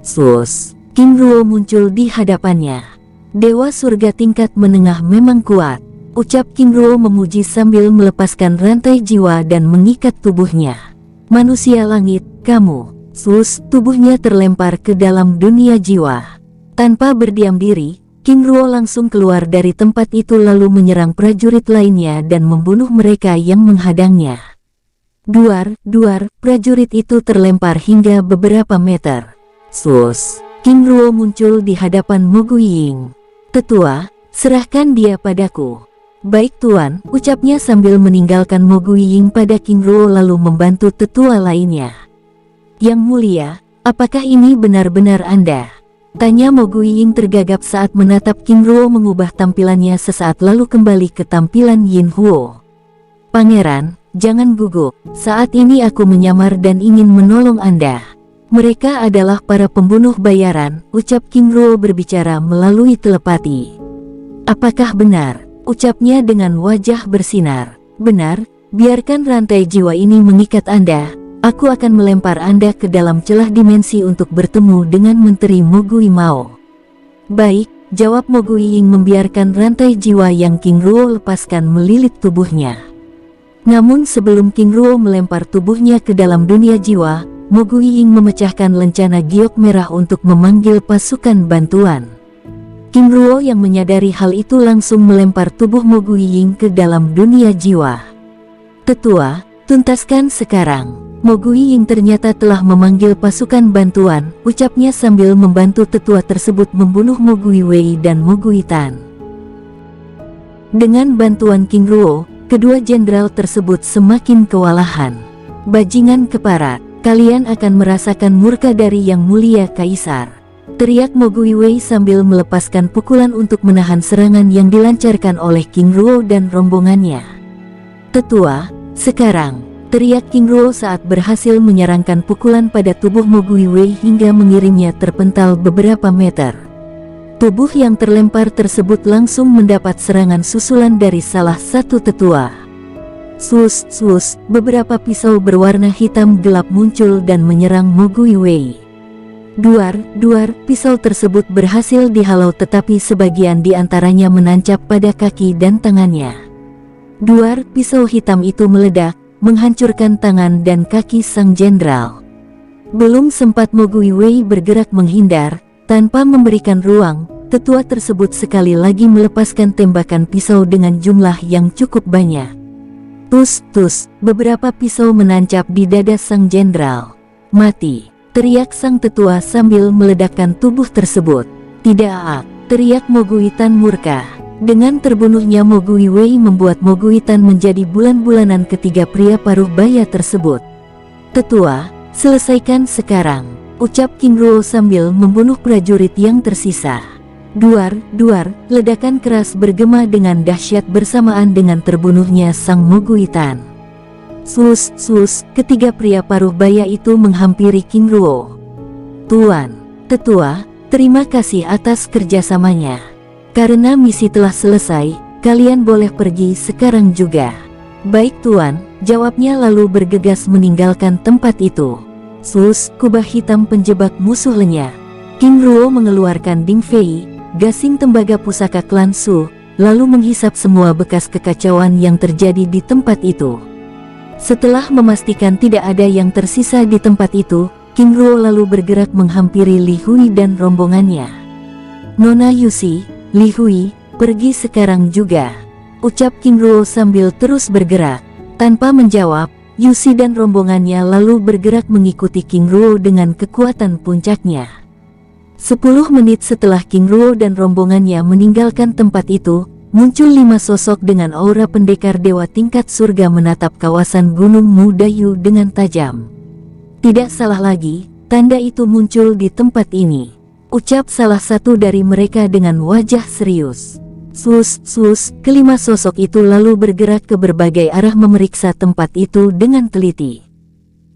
Sus. King Ruo muncul di hadapannya. Dewa surga tingkat menengah memang kuat, ucap King Ruo memuji sambil melepaskan rantai jiwa dan mengikat tubuhnya. Manusia langit, kamu. Sus, tubuhnya terlempar ke dalam dunia jiwa. Tanpa berdiam diri, King Ruo langsung keluar dari tempat itu lalu menyerang prajurit lainnya dan membunuh mereka yang menghadangnya. Duar, prajurit itu terlempar hingga beberapa meter. Sus. King Ruo muncul di hadapan Mo Guiying. Tetua, serahkan dia padaku. Baik tuan, ucapnya sambil meninggalkan Mo Guiying pada King Ruo lalu membantu tetua lainnya. Yang mulia, apakah ini benar-benar Anda? Tanya Mo Guiying tergagap saat menatap King Ruo mengubah tampilannya sesaat lalu kembali ke tampilan Yin Huo. Pangeran, jangan gugup, saat ini aku menyamar dan ingin menolong Anda. Mereka adalah para pembunuh bayaran, ucap King Ruo berbicara melalui telepati. Apakah benar? Ucapnya dengan wajah bersinar. Benar, biarkan rantai jiwa ini mengikat Anda. Aku akan melempar Anda ke dalam celah dimensi untuk bertemu dengan Menteri Mo Gui Mao. Baik, jawab Mo Guiying membiarkan rantai jiwa yang King Ruo lepaskan melilit tubuhnya. Namun sebelum King Ruo melempar tubuhnya ke dalam dunia jiwa, Mo Guiying memecahkan lencana giok merah untuk memanggil pasukan bantuan. King Ruo yang menyadari hal itu langsung melempar tubuh Mo Guiying ke dalam dunia jiwa. Tetua, tuntaskan sekarang. Mo Guiying ternyata telah memanggil pasukan bantuan, ucapnya sambil membantu tetua tersebut membunuh Mo Guiwei dan Mo Guitan. Dengan bantuan King Ruo, kedua jenderal tersebut semakin kewalahan. Bajingan keparat, kalian akan merasakan murka dari Yang Mulia Kaisar. Teriak Mo Guiwei sambil melepaskan pukulan untuk menahan serangan yang dilancarkan oleh King Ruo dan rombongannya. Tetua, sekarang, teriak King Ruo saat berhasil menyerangkan pukulan pada tubuh Mo Guiwei hingga mengirimnya terpental beberapa meter. Tubuh yang terlempar tersebut langsung mendapat serangan susulan dari salah satu tetua. Sus, beberapa pisau berwarna hitam gelap muncul dan menyerang Mo Guiwei. Duar, pisau tersebut berhasil dihalau tetapi sebagian di antaranya menancap pada kaki dan tangannya. Duar, pisau hitam itu meledak, menghancurkan tangan dan kaki sang jenderal. Belum sempat Mo Guiwei bergerak menghindar, tanpa memberikan ruang, tetua tersebut sekali lagi melepaskan tembakan pisau dengan jumlah yang cukup banyak. Tus, beberapa pisau menancap di dada sang jenderal. Mati, teriak sang tetua sambil meledakkan tubuh tersebut. Tidak, teriak Mo Guitan murka. Dengan terbunuhnya Mo Guiwei membuat Mo Guitan menjadi bulan-bulanan ketiga pria paruh baya tersebut. Tetua, selesaikan sekarang, ucap King Ruo sambil membunuh prajurit yang tersisa. Duar, ledakan keras bergema dengan dahsyat bersamaan dengan terbunuhnya sang Mo Guitan. Sus, ketiga pria paruh baya itu menghampiri King Ruo. Tuan, tetua, terima kasih atas kerjasamanya. Karena misi telah selesai, kalian boleh pergi sekarang juga. Baik tuan, jawabnya lalu bergegas meninggalkan tempat itu. Sus, kubah hitam penjebak musuh lenyap. King Ruo mengeluarkan Ding Fei, gasing tembaga pusaka klan Su, lalu menghisap semua bekas kekacauan yang terjadi di tempat itu. Setelah memastikan tidak ada yang tersisa di tempat itu, King Ruo lalu bergerak menghampiri Li Hui dan rombongannya. Nona Yusi, Li Hui, pergi sekarang juga, ucap King Ruo sambil terus bergerak. Tanpa menjawab, Yusi dan rombongannya lalu bergerak mengikuti King Ruo dengan kekuatan puncaknya. 10 menit setelah King Ruo dan rombongannya meninggalkan tempat itu, muncul 5 sosok dengan aura pendekar dewa tingkat surga menatap kawasan Gunung Mudayu dengan tajam. Tidak salah lagi, tanda itu muncul di tempat ini, ucap salah satu dari mereka dengan wajah serius. Sus, kelima sosok itu lalu bergerak ke berbagai arah memeriksa tempat itu dengan teliti.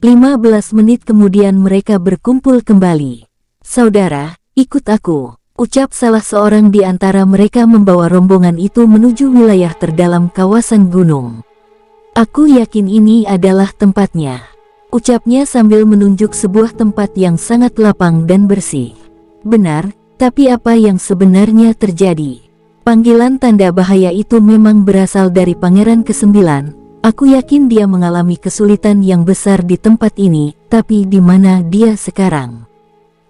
15 menit kemudian mereka berkumpul kembali. Saudara, ikut aku, ucap salah seorang di antara mereka membawa rombongan itu menuju wilayah terdalam kawasan gunung. Aku yakin ini adalah tempatnya. Ucapnya sambil menunjuk sebuah tempat yang sangat lapang dan bersih. Benar, tapi apa yang sebenarnya terjadi? Panggilan tanda bahaya itu memang berasal dari Pangeran ke-9. Aku yakin dia mengalami kesulitan yang besar di tempat ini, tapi di mana dia sekarang?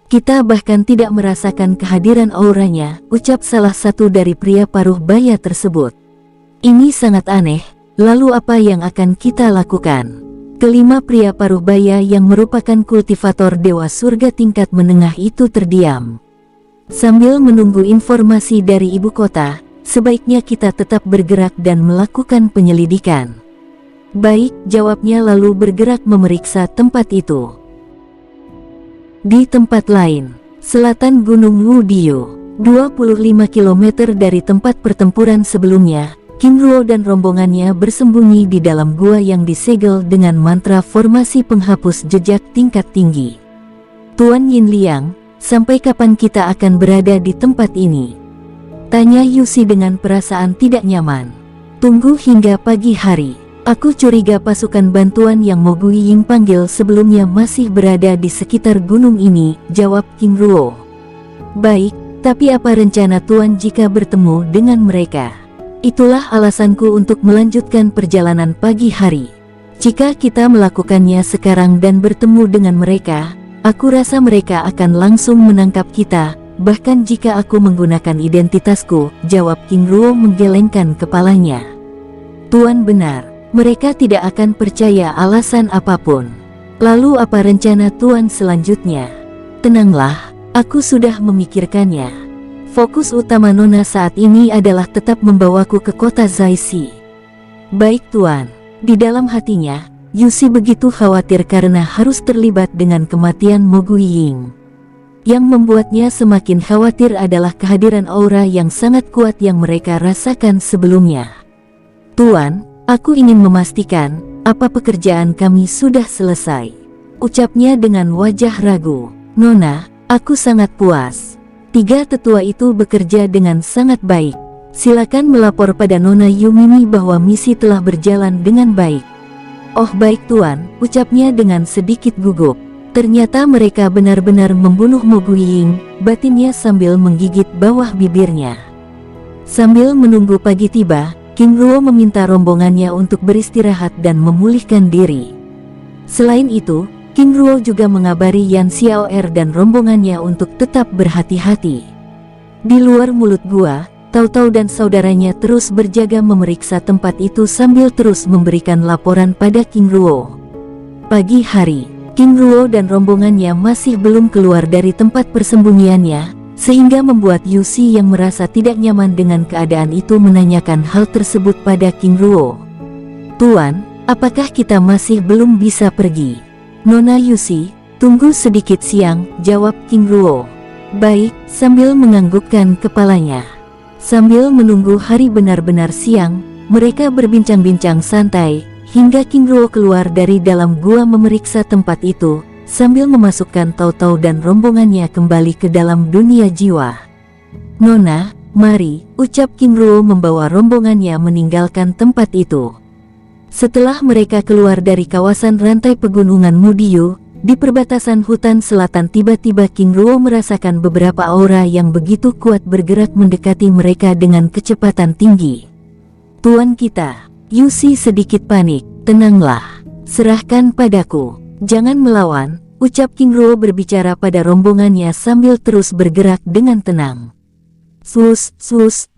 Kita bahkan tidak merasakan kehadiran auranya, ucap salah satu dari pria paruh baya tersebut. Ini sangat aneh, lalu apa yang akan kita lakukan? Kelima pria paruh baya yang merupakan kultivator dewa surga tingkat menengah itu terdiam. Sambil menunggu informasi dari ibu kota, sebaiknya kita tetap bergerak dan melakukan penyelidikan. Baik, jawabnya lalu bergerak memeriksa tempat itu. Di tempat lain, selatan Gunung Wudiyo, 25 km dari tempat pertempuran sebelumnya, King Ruo dan rombongannya bersembunyi di dalam gua yang disegel dengan mantra formasi penghapus jejak tingkat tinggi. Tuan Yin Liang, sampai kapan kita akan berada di tempat ini? Tanya Yusi dengan perasaan tidak nyaman. Tunggu hingga pagi hari. Aku curiga pasukan bantuan yang Mo Guiying panggil sebelumnya masih berada di sekitar gunung ini, jawab King Ruo. Baik, tapi apa rencana Tuan jika bertemu dengan mereka? Itulah alasanku untuk melanjutkan perjalanan pagi hari. Jika kita melakukannya sekarang dan bertemu dengan mereka, aku rasa mereka akan langsung menangkap kita, bahkan jika aku menggunakan identitasku, jawab King Ruo menggelengkan kepalanya. Tuan benar, mereka tidak akan percaya alasan apapun. Lalu apa rencana Tuan selanjutnya? Tenanglah, aku sudah memikirkannya. Fokus utama Nona saat ini adalah tetap membawaku ke kota Zaishi. Baik Tuan. Di dalam hatinya, Yusi begitu khawatir karena harus terlibat dengan kematian Mo Guiying. Yang membuatnya semakin khawatir adalah kehadiran aura yang sangat kuat yang mereka rasakan sebelumnya. Tuan, aku ingin memastikan, apa pekerjaan kami sudah selesai? Ucapnya dengan wajah ragu. Nona, aku sangat puas. 3 tetua itu bekerja dengan sangat baik. Silakan melapor pada Nona Yumimi bahwa misi telah berjalan dengan baik. Oh baik Tuan, ucapnya dengan sedikit gugup. Ternyata mereka benar-benar membunuh Mo Guiying, batinnya sambil menggigit bawah bibirnya. Sambil menunggu pagi tiba, King Ruo meminta rombongannya untuk beristirahat dan memulihkan diri. Selain itu, King Ruo juga mengabari Yan Xiaoer dan rombongannya untuk tetap berhati-hati. Di luar mulut gua, Tao Tao dan saudaranya terus berjaga memeriksa tempat itu sambil terus memberikan laporan pada King Ruo. Pagi hari, King Ruo dan rombongannya masih belum keluar dari tempat persembunyiannya, sehingga membuat Yusi yang merasa tidak nyaman dengan keadaan itu menanyakan hal tersebut pada King Ruo. Tuan, apakah kita masih belum bisa pergi? Nona Yusi, tunggu sedikit siang, jawab King Ruo. Baik, sambil menganggukkan kepalanya. Sambil menunggu hari benar-benar siang, mereka berbincang-bincang santai, hingga King Ruo keluar dari dalam gua memeriksa tempat itu, sambil memasukkan Tao Tao dan rombongannya kembali ke dalam dunia jiwa. Nona, mari, ucap King Ruo membawa rombongannya meninggalkan tempat itu. Setelah mereka keluar dari kawasan rantai pegunungan Mudiyo, di perbatasan hutan selatan tiba-tiba King Ruo merasakan beberapa aura yang begitu kuat bergerak mendekati mereka dengan kecepatan tinggi. Tuan kita, Yusi sedikit panik, tenanglah, serahkan padaku, jangan melawan, ucap King Ruo berbicara pada rombongannya sambil terus bergerak dengan tenang. Sus,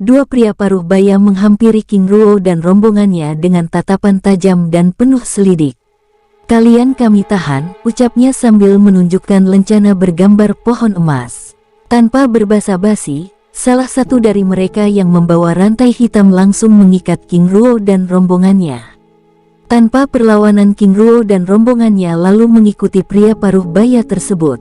2 pria paruh baya menghampiri King Ruo dan rombongannya dengan tatapan tajam dan penuh selidik. Kalian kami tahan, ucapnya sambil menunjukkan lencana bergambar pohon emas. Tanpa berbasa-basi, salah satu dari mereka yang membawa rantai hitam langsung mengikat King Ruo dan rombongannya. Tanpa perlawanan King Ruo dan rombongannya lalu mengikuti pria paruh baya tersebut.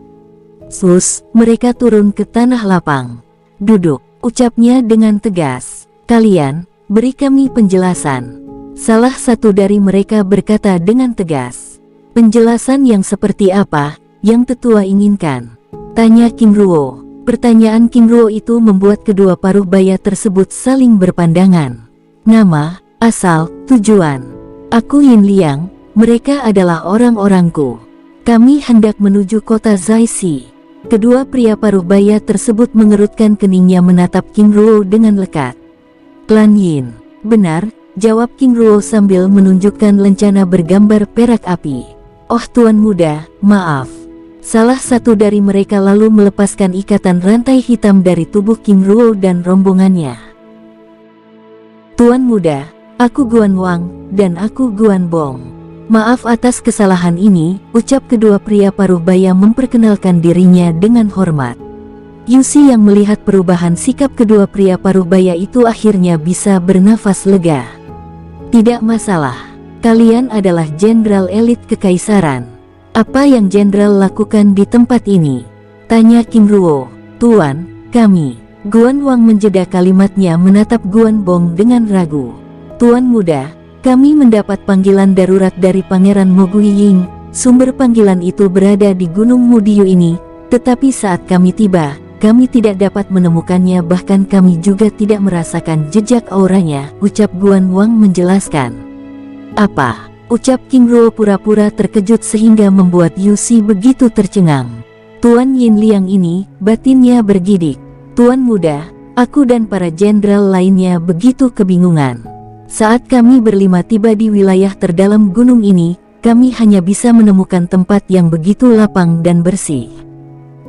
Mereka turun ke tanah lapang. Duduk. Ucapnya dengan tegas. Kalian, beri kami penjelasan. Salah satu dari mereka berkata dengan tegas. Penjelasan yang seperti apa, yang tetua inginkan? Tanya King Ruo. Pertanyaan King Ruo itu membuat kedua paruh baya tersebut saling berpandangan. Nama, asal, tujuan. Aku Yin Liang, Mereka adalah orang-orangku. Kami hendak menuju kota Zaisi. Kedua pria paruh baya tersebut mengerutkan keningnya menatap King Ruo dengan lekat. Klan Yin. Benar, jawab King Ruo sambil menunjukkan lencana bergambar perak api. Oh Tuan Muda, maaf. Salah satu dari mereka lalu melepaskan ikatan rantai hitam dari tubuh King Ruo dan rombongannya. Tuan Muda, aku Guan Wang, dan aku Guan Bong. Maaf atas kesalahan ini, ucap kedua pria paruh baya memperkenalkan dirinya dengan hormat. Yusi yang melihat perubahan sikap kedua pria paruh baya itu akhirnya bisa bernafas lega. Tidak masalah, kalian adalah jenderal elit kekaisaran. Apa yang jenderal lakukan di tempat ini? Tanya King Ruo. Tuan, kami. Guan Wang menjeda kalimatnya menatap Guan Bong dengan ragu. Tuan Muda, kami mendapat panggilan darurat dari Pangeran Mogui Ying. Sumber panggilan itu berada di Gunung Mudiyu ini, tetapi saat kami tiba, kami tidak dapat menemukannya, bahkan kami juga tidak merasakan jejak auranya, ucap Guan Wang menjelaskan. Apa? Ucap King Ruo pura-pura terkejut sehingga membuat Yusi begitu tercengang. Tuan Yin Liang ini, batinnya bergidik. Tuan Muda, aku dan para jenderal lainnya begitu kebingungan. Saat kami berlima tiba di wilayah terdalam gunung ini, kami hanya bisa menemukan tempat yang begitu lapang dan bersih.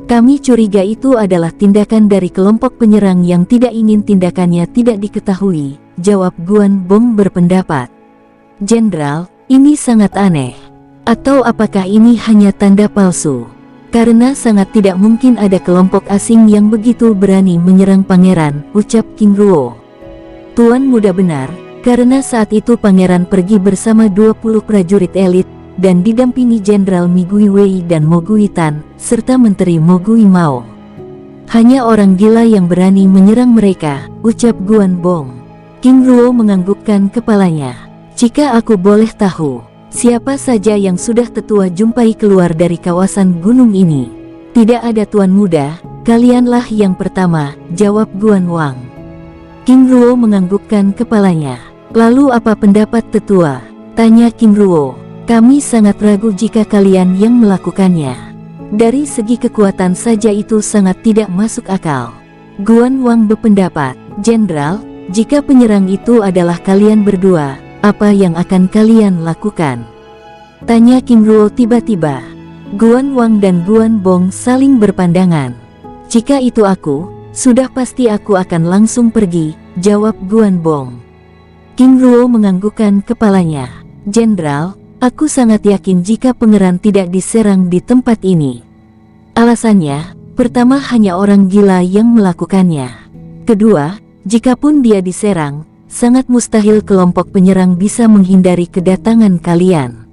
Kami curiga itu adalah tindakan dari kelompok penyerang yang tidak ingin tindakannya tidak diketahui, jawab Guan Bong berpendapat. Jenderal, ini sangat aneh. Atau apakah ini hanya tanda palsu? Karena sangat tidak mungkin ada kelompok asing yang begitu berani menyerang pangeran, ucap King Ruo. Tuan Muda benar. Karena saat itu pangeran pergi bersama 20 prajurit elit, dan didampingi Jenderal Migui Wei dan Mogui Tan, serta Menteri Mogui Mao. Hanya orang gila yang berani menyerang mereka, ucap Guan Bong. King Ruo menganggukkan kepalanya. Jika aku boleh tahu, siapa saja yang sudah tetua jumpai keluar dari kawasan gunung ini? Tidak ada Tuan Muda, kalianlah yang pertama, jawab Guan Wang. King Ruo menganggukkan kepalanya. Lalu apa pendapat tetua? Tanya King Ruo. Kami sangat ragu jika kalian yang melakukannya. Dari segi kekuatan saja itu sangat tidak masuk akal. Guan Wang berpendapat, Jenderal, jika penyerang itu adalah kalian berdua, apa yang akan kalian lakukan? Tanya King Ruo tiba-tiba. Guan Wang dan Guan Bong saling berpandangan. Jika itu aku, sudah pasti aku akan langsung pergi, jawab Guan Bong. King Ruo menganggukkan kepalanya. Jenderal, aku sangat yakin jika pangeran tidak diserang di tempat ini. Alasannya, pertama hanya orang gila yang melakukannya. Kedua, jikapun dia diserang, sangat mustahil kelompok penyerang bisa menghindari kedatangan kalian.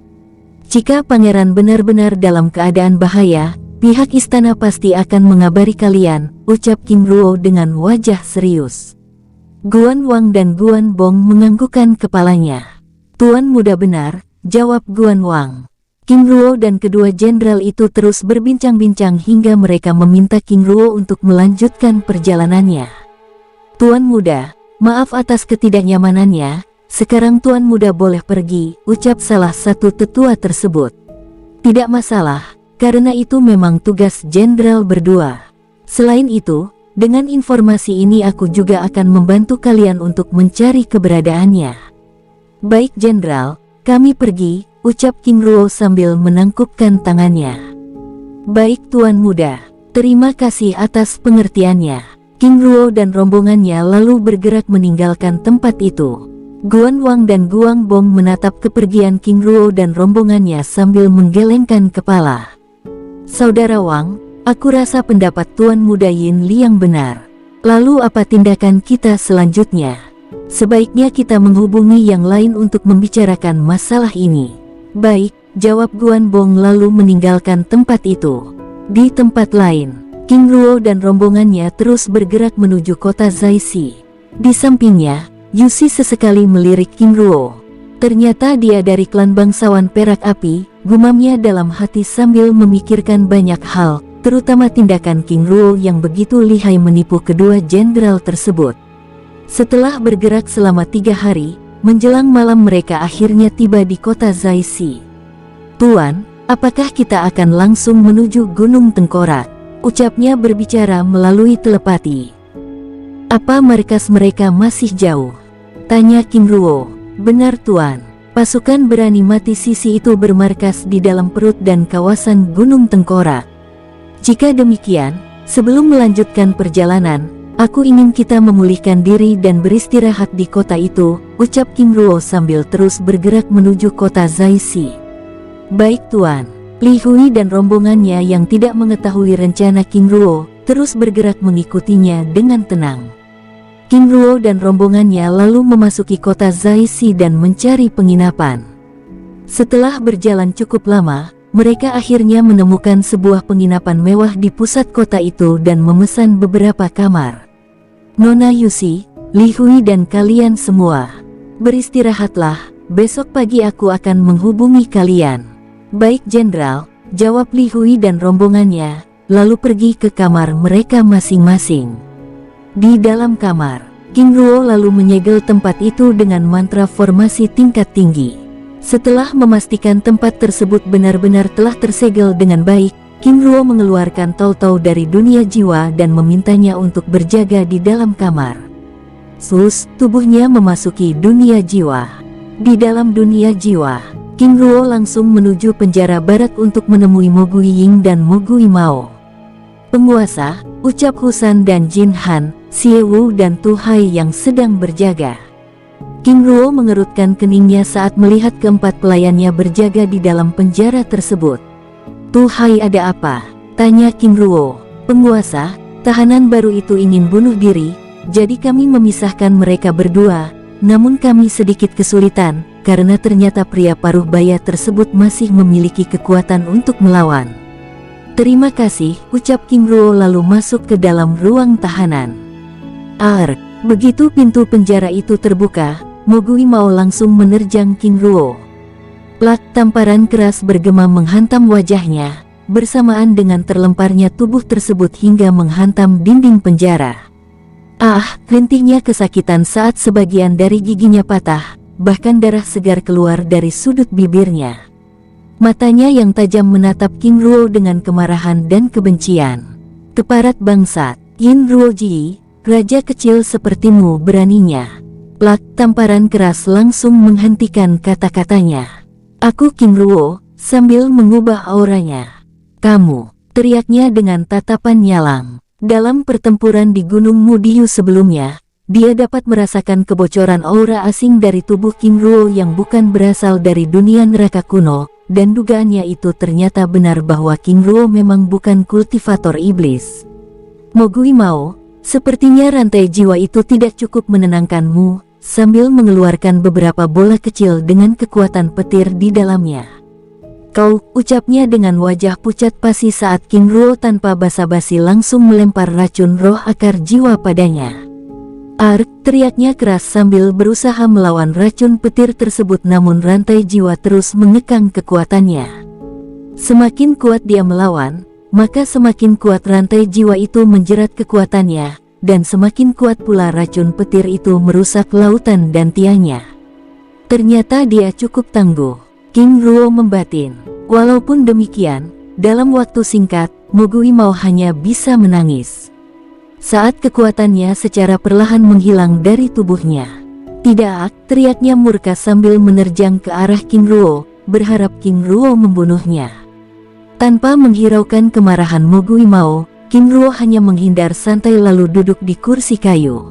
Jika pangeran benar-benar dalam keadaan bahaya, pihak istana pasti akan mengabari kalian, ucap King Ruo dengan wajah serius. Guan Wang dan Guan Bong menganggukkan kepalanya. Tuan Muda benar, jawab Guan Wang. King Ruo dan kedua jenderal itu terus berbincang-bincang hingga mereka meminta King Ruo untuk melanjutkan perjalanannya. Tuan Muda, maaf atas ketidaknyamanannya, sekarang Tuan Muda boleh pergi, ucap salah satu tetua tersebut. Tidak masalah, karena itu memang tugas jenderal berdua. Selain itu, dengan informasi ini aku juga akan membantu kalian untuk mencari keberadaannya. Baik Jenderal, kami pergi, ucap King Ruo sambil menangkupkan tangannya. Baik Tuan Muda, terima kasih atas pengertiannya. King Ruo dan rombongannya lalu bergerak meninggalkan tempat itu. Guan Wang dan Guan Bong menatap kepergian King Ruo dan rombongannya sambil menggelengkan kepala. Saudara Wang, aku rasa pendapat Tuan Muda Yin Liang benar. Lalu apa tindakan kita selanjutnya? Sebaiknya kita menghubungi yang lain untuk membicarakan masalah ini. Baik, jawab Guan Bong lalu meninggalkan tempat itu. Di tempat lain, King Ruo dan rombongannya terus bergerak menuju kota Zaisi. Di sampingnya, Yusi sesekali melirik King Ruo. Ternyata dia dari klan bangsawan perak api, gumamnya dalam hati sambil memikirkan banyak hal, terutama tindakan King Ruo yang begitu lihai menipu kedua jenderal tersebut. Setelah bergerak selama 3 hari, menjelang malam mereka akhirnya tiba di kota Zaisi. "Tuan, apakah kita akan langsung menuju Gunung Tengkorak?" ucapnya berbicara melalui telepati. "Apa markas mereka masih jauh?" tanya King Ruo. "Benar Tuan, pasukan berani mati sisi itu bermarkas di dalam perut dan kawasan Gunung Tengkorak. Jika demikian, sebelum melanjutkan perjalanan, aku ingin kita memulihkan diri dan beristirahat di kota itu," ucap King Ruo sambil terus bergerak menuju kota Zaisi. "Baik Tuan." Li Hui dan rombongannya yang tidak mengetahui rencana King Ruo terus bergerak mengikutinya dengan tenang. King Ruo dan rombongannya lalu memasuki kota Zaisi dan mencari penginapan. Setelah berjalan cukup lama, mereka akhirnya menemukan sebuah penginapan mewah di pusat kota itu dan memesan beberapa kamar. "Nona Yusi, Li Hui dan kalian semua, beristirahatlah, besok pagi aku akan menghubungi kalian." "Baik Jenderal," jawab Li Hui dan rombongannya, lalu pergi ke kamar mereka masing-masing. Di dalam kamar, King Ruo lalu menyegel tempat itu dengan mantra formasi tingkat tinggi. Setelah memastikan tempat tersebut benar-benar telah tersegel dengan baik, King Ruo mengeluarkan Tautau dari dunia jiwa dan memintanya untuk berjaga di dalam kamar. Tubuhnya memasuki dunia jiwa. Di dalam dunia jiwa, King Ruo langsung menuju penjara barat untuk menemui Mo Guiying dan Mo Gui Mao. "Penguasa," ucap Husan dan Jin Han, Xie Wu dan Tu Hai yang sedang berjaga. King Ruo mengerutkan keningnya saat melihat keempat pelayannya berjaga di dalam penjara tersebut. "Tu Hai, ada apa?" tanya King Ruo. "Penguasa, tahanan baru itu ingin bunuh diri, jadi kami memisahkan mereka berdua, namun kami sedikit kesulitan, karena ternyata pria paruh baya tersebut masih memiliki kekuatan untuk melawan." "Terima kasih," ucap King Ruo lalu masuk ke dalam ruang tahanan. Begitu pintu penjara itu terbuka, Mo Gui Mao langsung menerjang King Ruo. Plak, tamparan keras bergema menghantam wajahnya, bersamaan dengan terlemparnya tubuh tersebut hingga menghantam dinding penjara. Rintihnya kesakitan saat sebagian dari giginya patah, bahkan darah segar keluar dari sudut bibirnya. Matanya yang tajam menatap King Ruo dengan kemarahan dan kebencian. "Keparat bangsat, Yin Ruo Ji, raja kecil sepertimu beraninya." Plak, tamparan keras langsung menghentikan kata-katanya. "Aku King Ruo," sambil mengubah auranya. "Kamu," teriaknya dengan tatapan nyalang. Dalam pertempuran di Gunung Mudiyu sebelumnya, dia dapat merasakan kebocoran aura asing dari tubuh King Ruo yang bukan berasal dari dunia neraka kuno, dan dugaannya itu ternyata benar bahwa King Ruo memang bukan kultivator iblis. "Mo Gui Mao, sepertinya rantai jiwa itu tidak cukup menenangkanmu," sambil mengeluarkan beberapa bola kecil dengan kekuatan petir di dalamnya. "Kau," ucapnya dengan wajah pucat pasi saat King Ruo tanpa basa-basi langsung melempar racun roh akar jiwa padanya. Teriaknya keras sambil berusaha melawan racun petir tersebut, namun rantai jiwa terus mengekang kekuatannya. Semakin kuat dia melawan, maka semakin kuat rantai jiwa itu menjerat kekuatannya, dan semakin kuat pula racun petir itu merusak lautan dan tiangnya. Ternyata dia cukup tangguh. King Ruo membatin. Walaupun demikian, dalam waktu singkat, Mo Gui Mao hanya bisa menangis saat kekuatannya secara perlahan menghilang dari tubuhnya. "Tidak!" teriaknya murka sambil menerjang ke arah King Ruo, berharap King Ruo membunuhnya. Tanpa menghiraukan kemarahan Mo Gui Mao, King Ruo hanya menghindar santai lalu duduk di kursi kayu.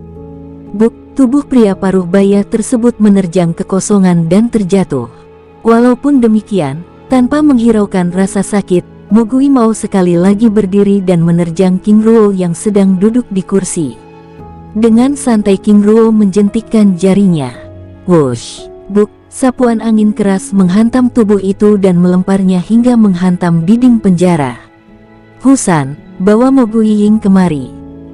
Tubuh pria paruh baya tersebut menerjang kekosongan dan terjatuh. Walaupun demikian, tanpa menghiraukan rasa sakit, Mo Gui Mao sekali lagi berdiri dan menerjang King Ruo yang sedang duduk di kursi. Dengan santai King Ruo menjentikkan jarinya. Wush! Sapuan angin keras menghantam tubuh itu dan melemparnya hingga menghantam dinding penjara. "Husan, bawa Mo Guiying kemari."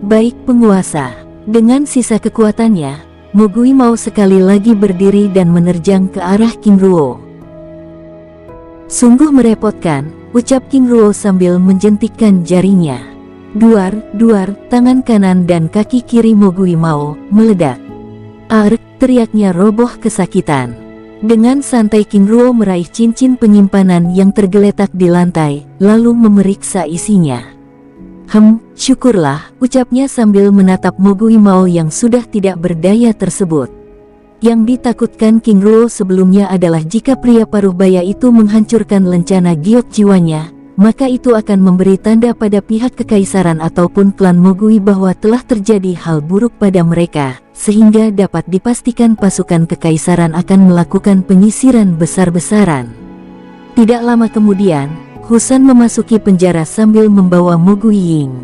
"Baik penguasa." Dengan sisa kekuatannya, Mo Gui Mao sekali lagi berdiri dan menerjang ke arah King Ruo. "Sungguh merepotkan," ucap King Ruo sambil menjentikkan jarinya. Duar, tangan kanan dan kaki kiri Mo Gui Mao meledak. Teriaknya roboh kesakitan. Dengan santai King Ruo meraih cincin penyimpanan yang tergeletak di lantai, lalu memeriksa isinya. Syukurlah, ucapnya sambil menatap Mogui Mao yang sudah tidak berdaya tersebut. Yang ditakutkan King Ruo sebelumnya adalah jika pria paruh baya itu menghancurkan lencana giok jiwanya, maka itu akan memberi tanda pada pihak kekaisaran ataupun klan Mogui bahwa telah terjadi hal buruk pada mereka, sehingga dapat dipastikan pasukan kekaisaran akan melakukan penyisiran besar-besaran. Tidak lama kemudian, Husan memasuki penjara sambil membawa Mogui Ying.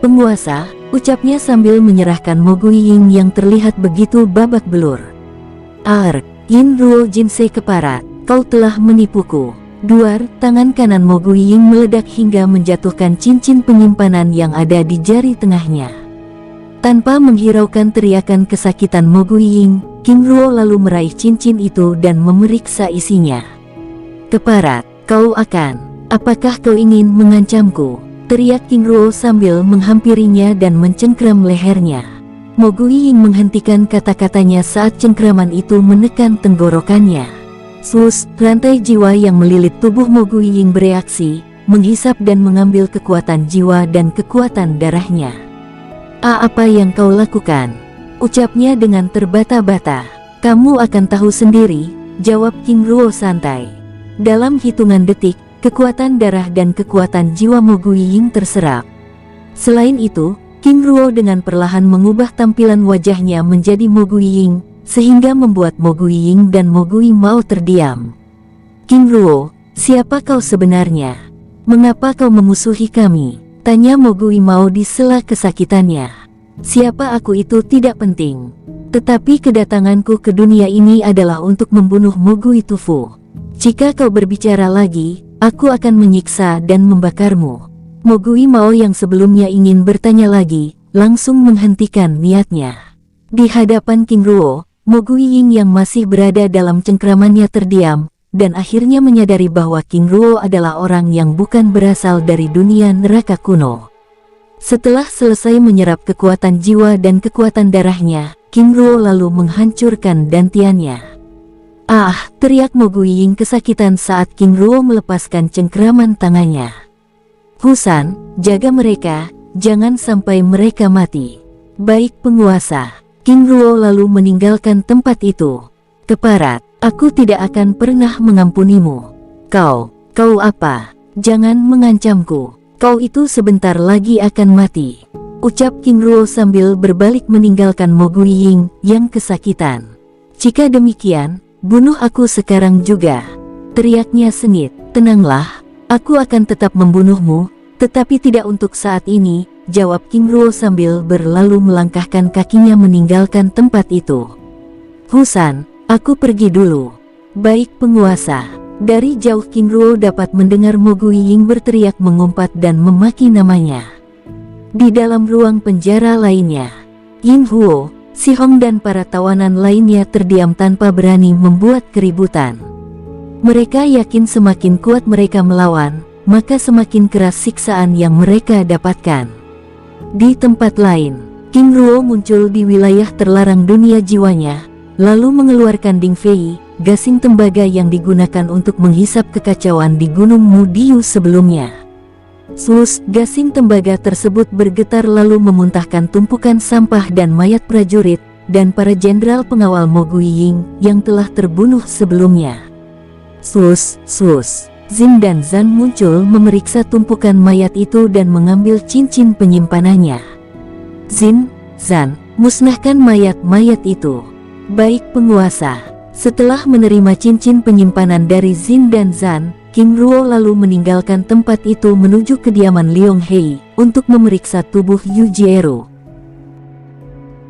"Penguasa," ucapnya sambil menyerahkan Mogui Ying yang terlihat begitu babak belur. Yin Ruo Jinsei keparat, kau telah menipuku." Duar, tangan kanan Mogui Ying meledak hingga menjatuhkan cincin penyimpanan yang ada di jari tengahnya. Tanpa menghiraukan teriakan kesakitan Mogui Ying, King Ruo lalu meraih cincin itu dan memeriksa isinya. "Keparat, kau akan... Apakah kau ingin mengancamku?" teriak King Ruo sambil menghampirinya dan mencengkram lehernya. Mogui Ying menghentikan kata-katanya saat cengkraman itu menekan tenggorokannya. Rantai jiwa yang melilit tubuh Mogui Ying bereaksi, menghisap dan mengambil kekuatan jiwa dan kekuatan darahnya. Apa yang kau lakukan?" ucapnya dengan terbata-bata. "Kamu akan tahu sendiri," jawab King Ruo santai. Dalam hitungan detik, kekuatan darah dan kekuatan jiwa Mogui Ying terserap. Selain itu, King Ruo dengan perlahan mengubah tampilan wajahnya menjadi Mogui Ying, sehingga membuat Mogui Ying dan Mogui Mao terdiam. "King Ruo, siapa kau sebenarnya? Mengapa kau memusuhi kami?" tanya Mogui Mao di sela kesakitannya. "Siapa aku itu tidak penting. Tetapi kedatanganku ke dunia ini adalah untuk membunuh Mogui Tufu. Jika kau berbicara lagi, aku akan menyiksa dan membakarmu." Mogui Mao yang sebelumnya ingin bertanya lagi, langsung menghentikan niatnya. Di hadapan King Ruo, Mogui Ying yang masih berada dalam cengkramannya terdiam, dan akhirnya menyadari bahwa King Ruo adalah orang yang bukan berasal dari dunia neraka kuno. Setelah selesai menyerap kekuatan jiwa dan kekuatan darahnya, King Ruo lalu menghancurkan dantiannya. Teriak Mogui Ying kesakitan saat King Ruo melepaskan cengkraman tangannya. "Husan, jaga mereka, jangan sampai mereka mati." "Baik penguasa." King Ruo lalu meninggalkan tempat itu. "Keparat, aku tidak akan pernah mengampunimu." Kau apa? Jangan mengancamku. Kau itu sebentar lagi akan mati," ucap King Ruo sambil berbalik meninggalkan Mogui Ying yang kesakitan. "Jika demikian, bunuh aku sekarang juga," teriaknya sengit. "Tenanglah, aku akan tetap membunuhmu, tetapi tidak untuk saat ini," jawab King Ruo sambil berlalu melangkahkan kakinya meninggalkan tempat itu. "Husan, aku pergi dulu." "Baik penguasa." Dari jauh King Ruo dapat mendengar Mogui Ying berteriak mengumpat dan memaki namanya. Di dalam ruang penjara lainnya, Yin Huo, Si Hong dan para tawanan lainnya terdiam tanpa berani membuat keributan. Mereka yakin semakin kuat mereka melawan, maka semakin keras siksaan yang mereka dapatkan. Di tempat lain, King Ruo muncul di wilayah terlarang dunia jiwanya, lalu mengeluarkan Ding Fei, gasing tembaga yang digunakan untuk menghisap kekacauan di Gunung Mudiu sebelumnya. Gasing tembaga tersebut bergetar lalu memuntahkan tumpukan sampah dan mayat prajurit, dan para jenderal pengawal Mogui Ying yang telah terbunuh sebelumnya. Zin dan Zan muncul memeriksa tumpukan mayat itu dan mengambil cincin penyimpanannya. Zan, musnahkan mayat-mayat itu. "Baik penguasa." Setelah menerima cincin penyimpanan dari Zin dan Zan, King Ruo lalu meninggalkan tempat itu menuju kediaman Liong Hei untuk memeriksa tubuh Yu Jieru.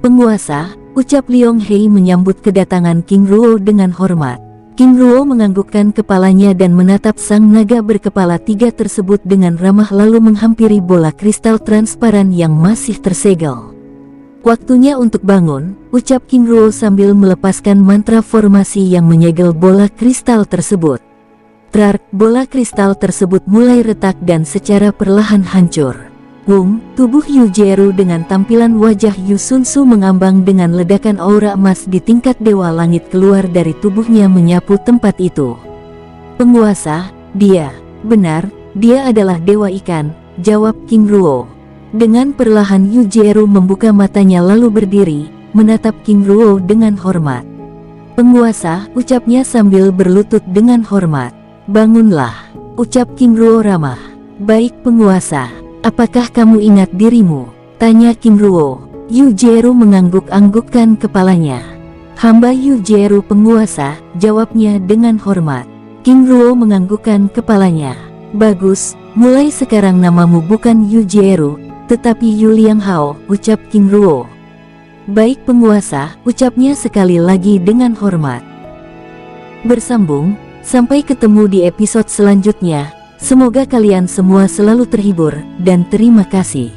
"Penguasa," ucap Liong Hei menyambut kedatangan King Ruo dengan hormat. King Ruo menganggukkan kepalanya dan menatap sang naga berkepala 3 tersebut dengan ramah lalu menghampiri bola kristal transparan yang masih tersegel. "Waktunya untuk bangun," ucap King Ruo sambil melepaskan mantra formasi yang menyegel bola kristal tersebut. Bola kristal tersebut mulai retak dan secara perlahan hancur. Tubuh Yu Jieru dengan tampilan wajah Yu Sun Su mengambang dengan ledakan aura emas di tingkat dewa langit keluar dari tubuhnya menyapu tempat itu. Penguasa, dia. Benar, dia adalah dewa ikan, jawab King Ruo. Dengan perlahan Yu Jieru membuka matanya lalu berdiri, menatap King Ruo dengan hormat. Penguasa, ucapnya sambil berlutut dengan hormat. Bangunlah, ucap King Ruo ramah. Baik penguasa. Apakah kamu ingat dirimu? Tanya King Ruo. Yu Jieru mengangguk-anggukkan kepalanya. Hamba Yu Jieru penguasa, jawabnya dengan hormat. King Ruo menganggukkan kepalanya. Bagus, mulai sekarang namamu bukan Yu Jieru, tetapi Yu Liang Hao, ucap King Ruo. Baik penguasa, ucapnya sekali lagi dengan hormat. Bersambung, sampai ketemu di episode selanjutnya. Semoga kalian semua selalu terhibur, dan terima kasih.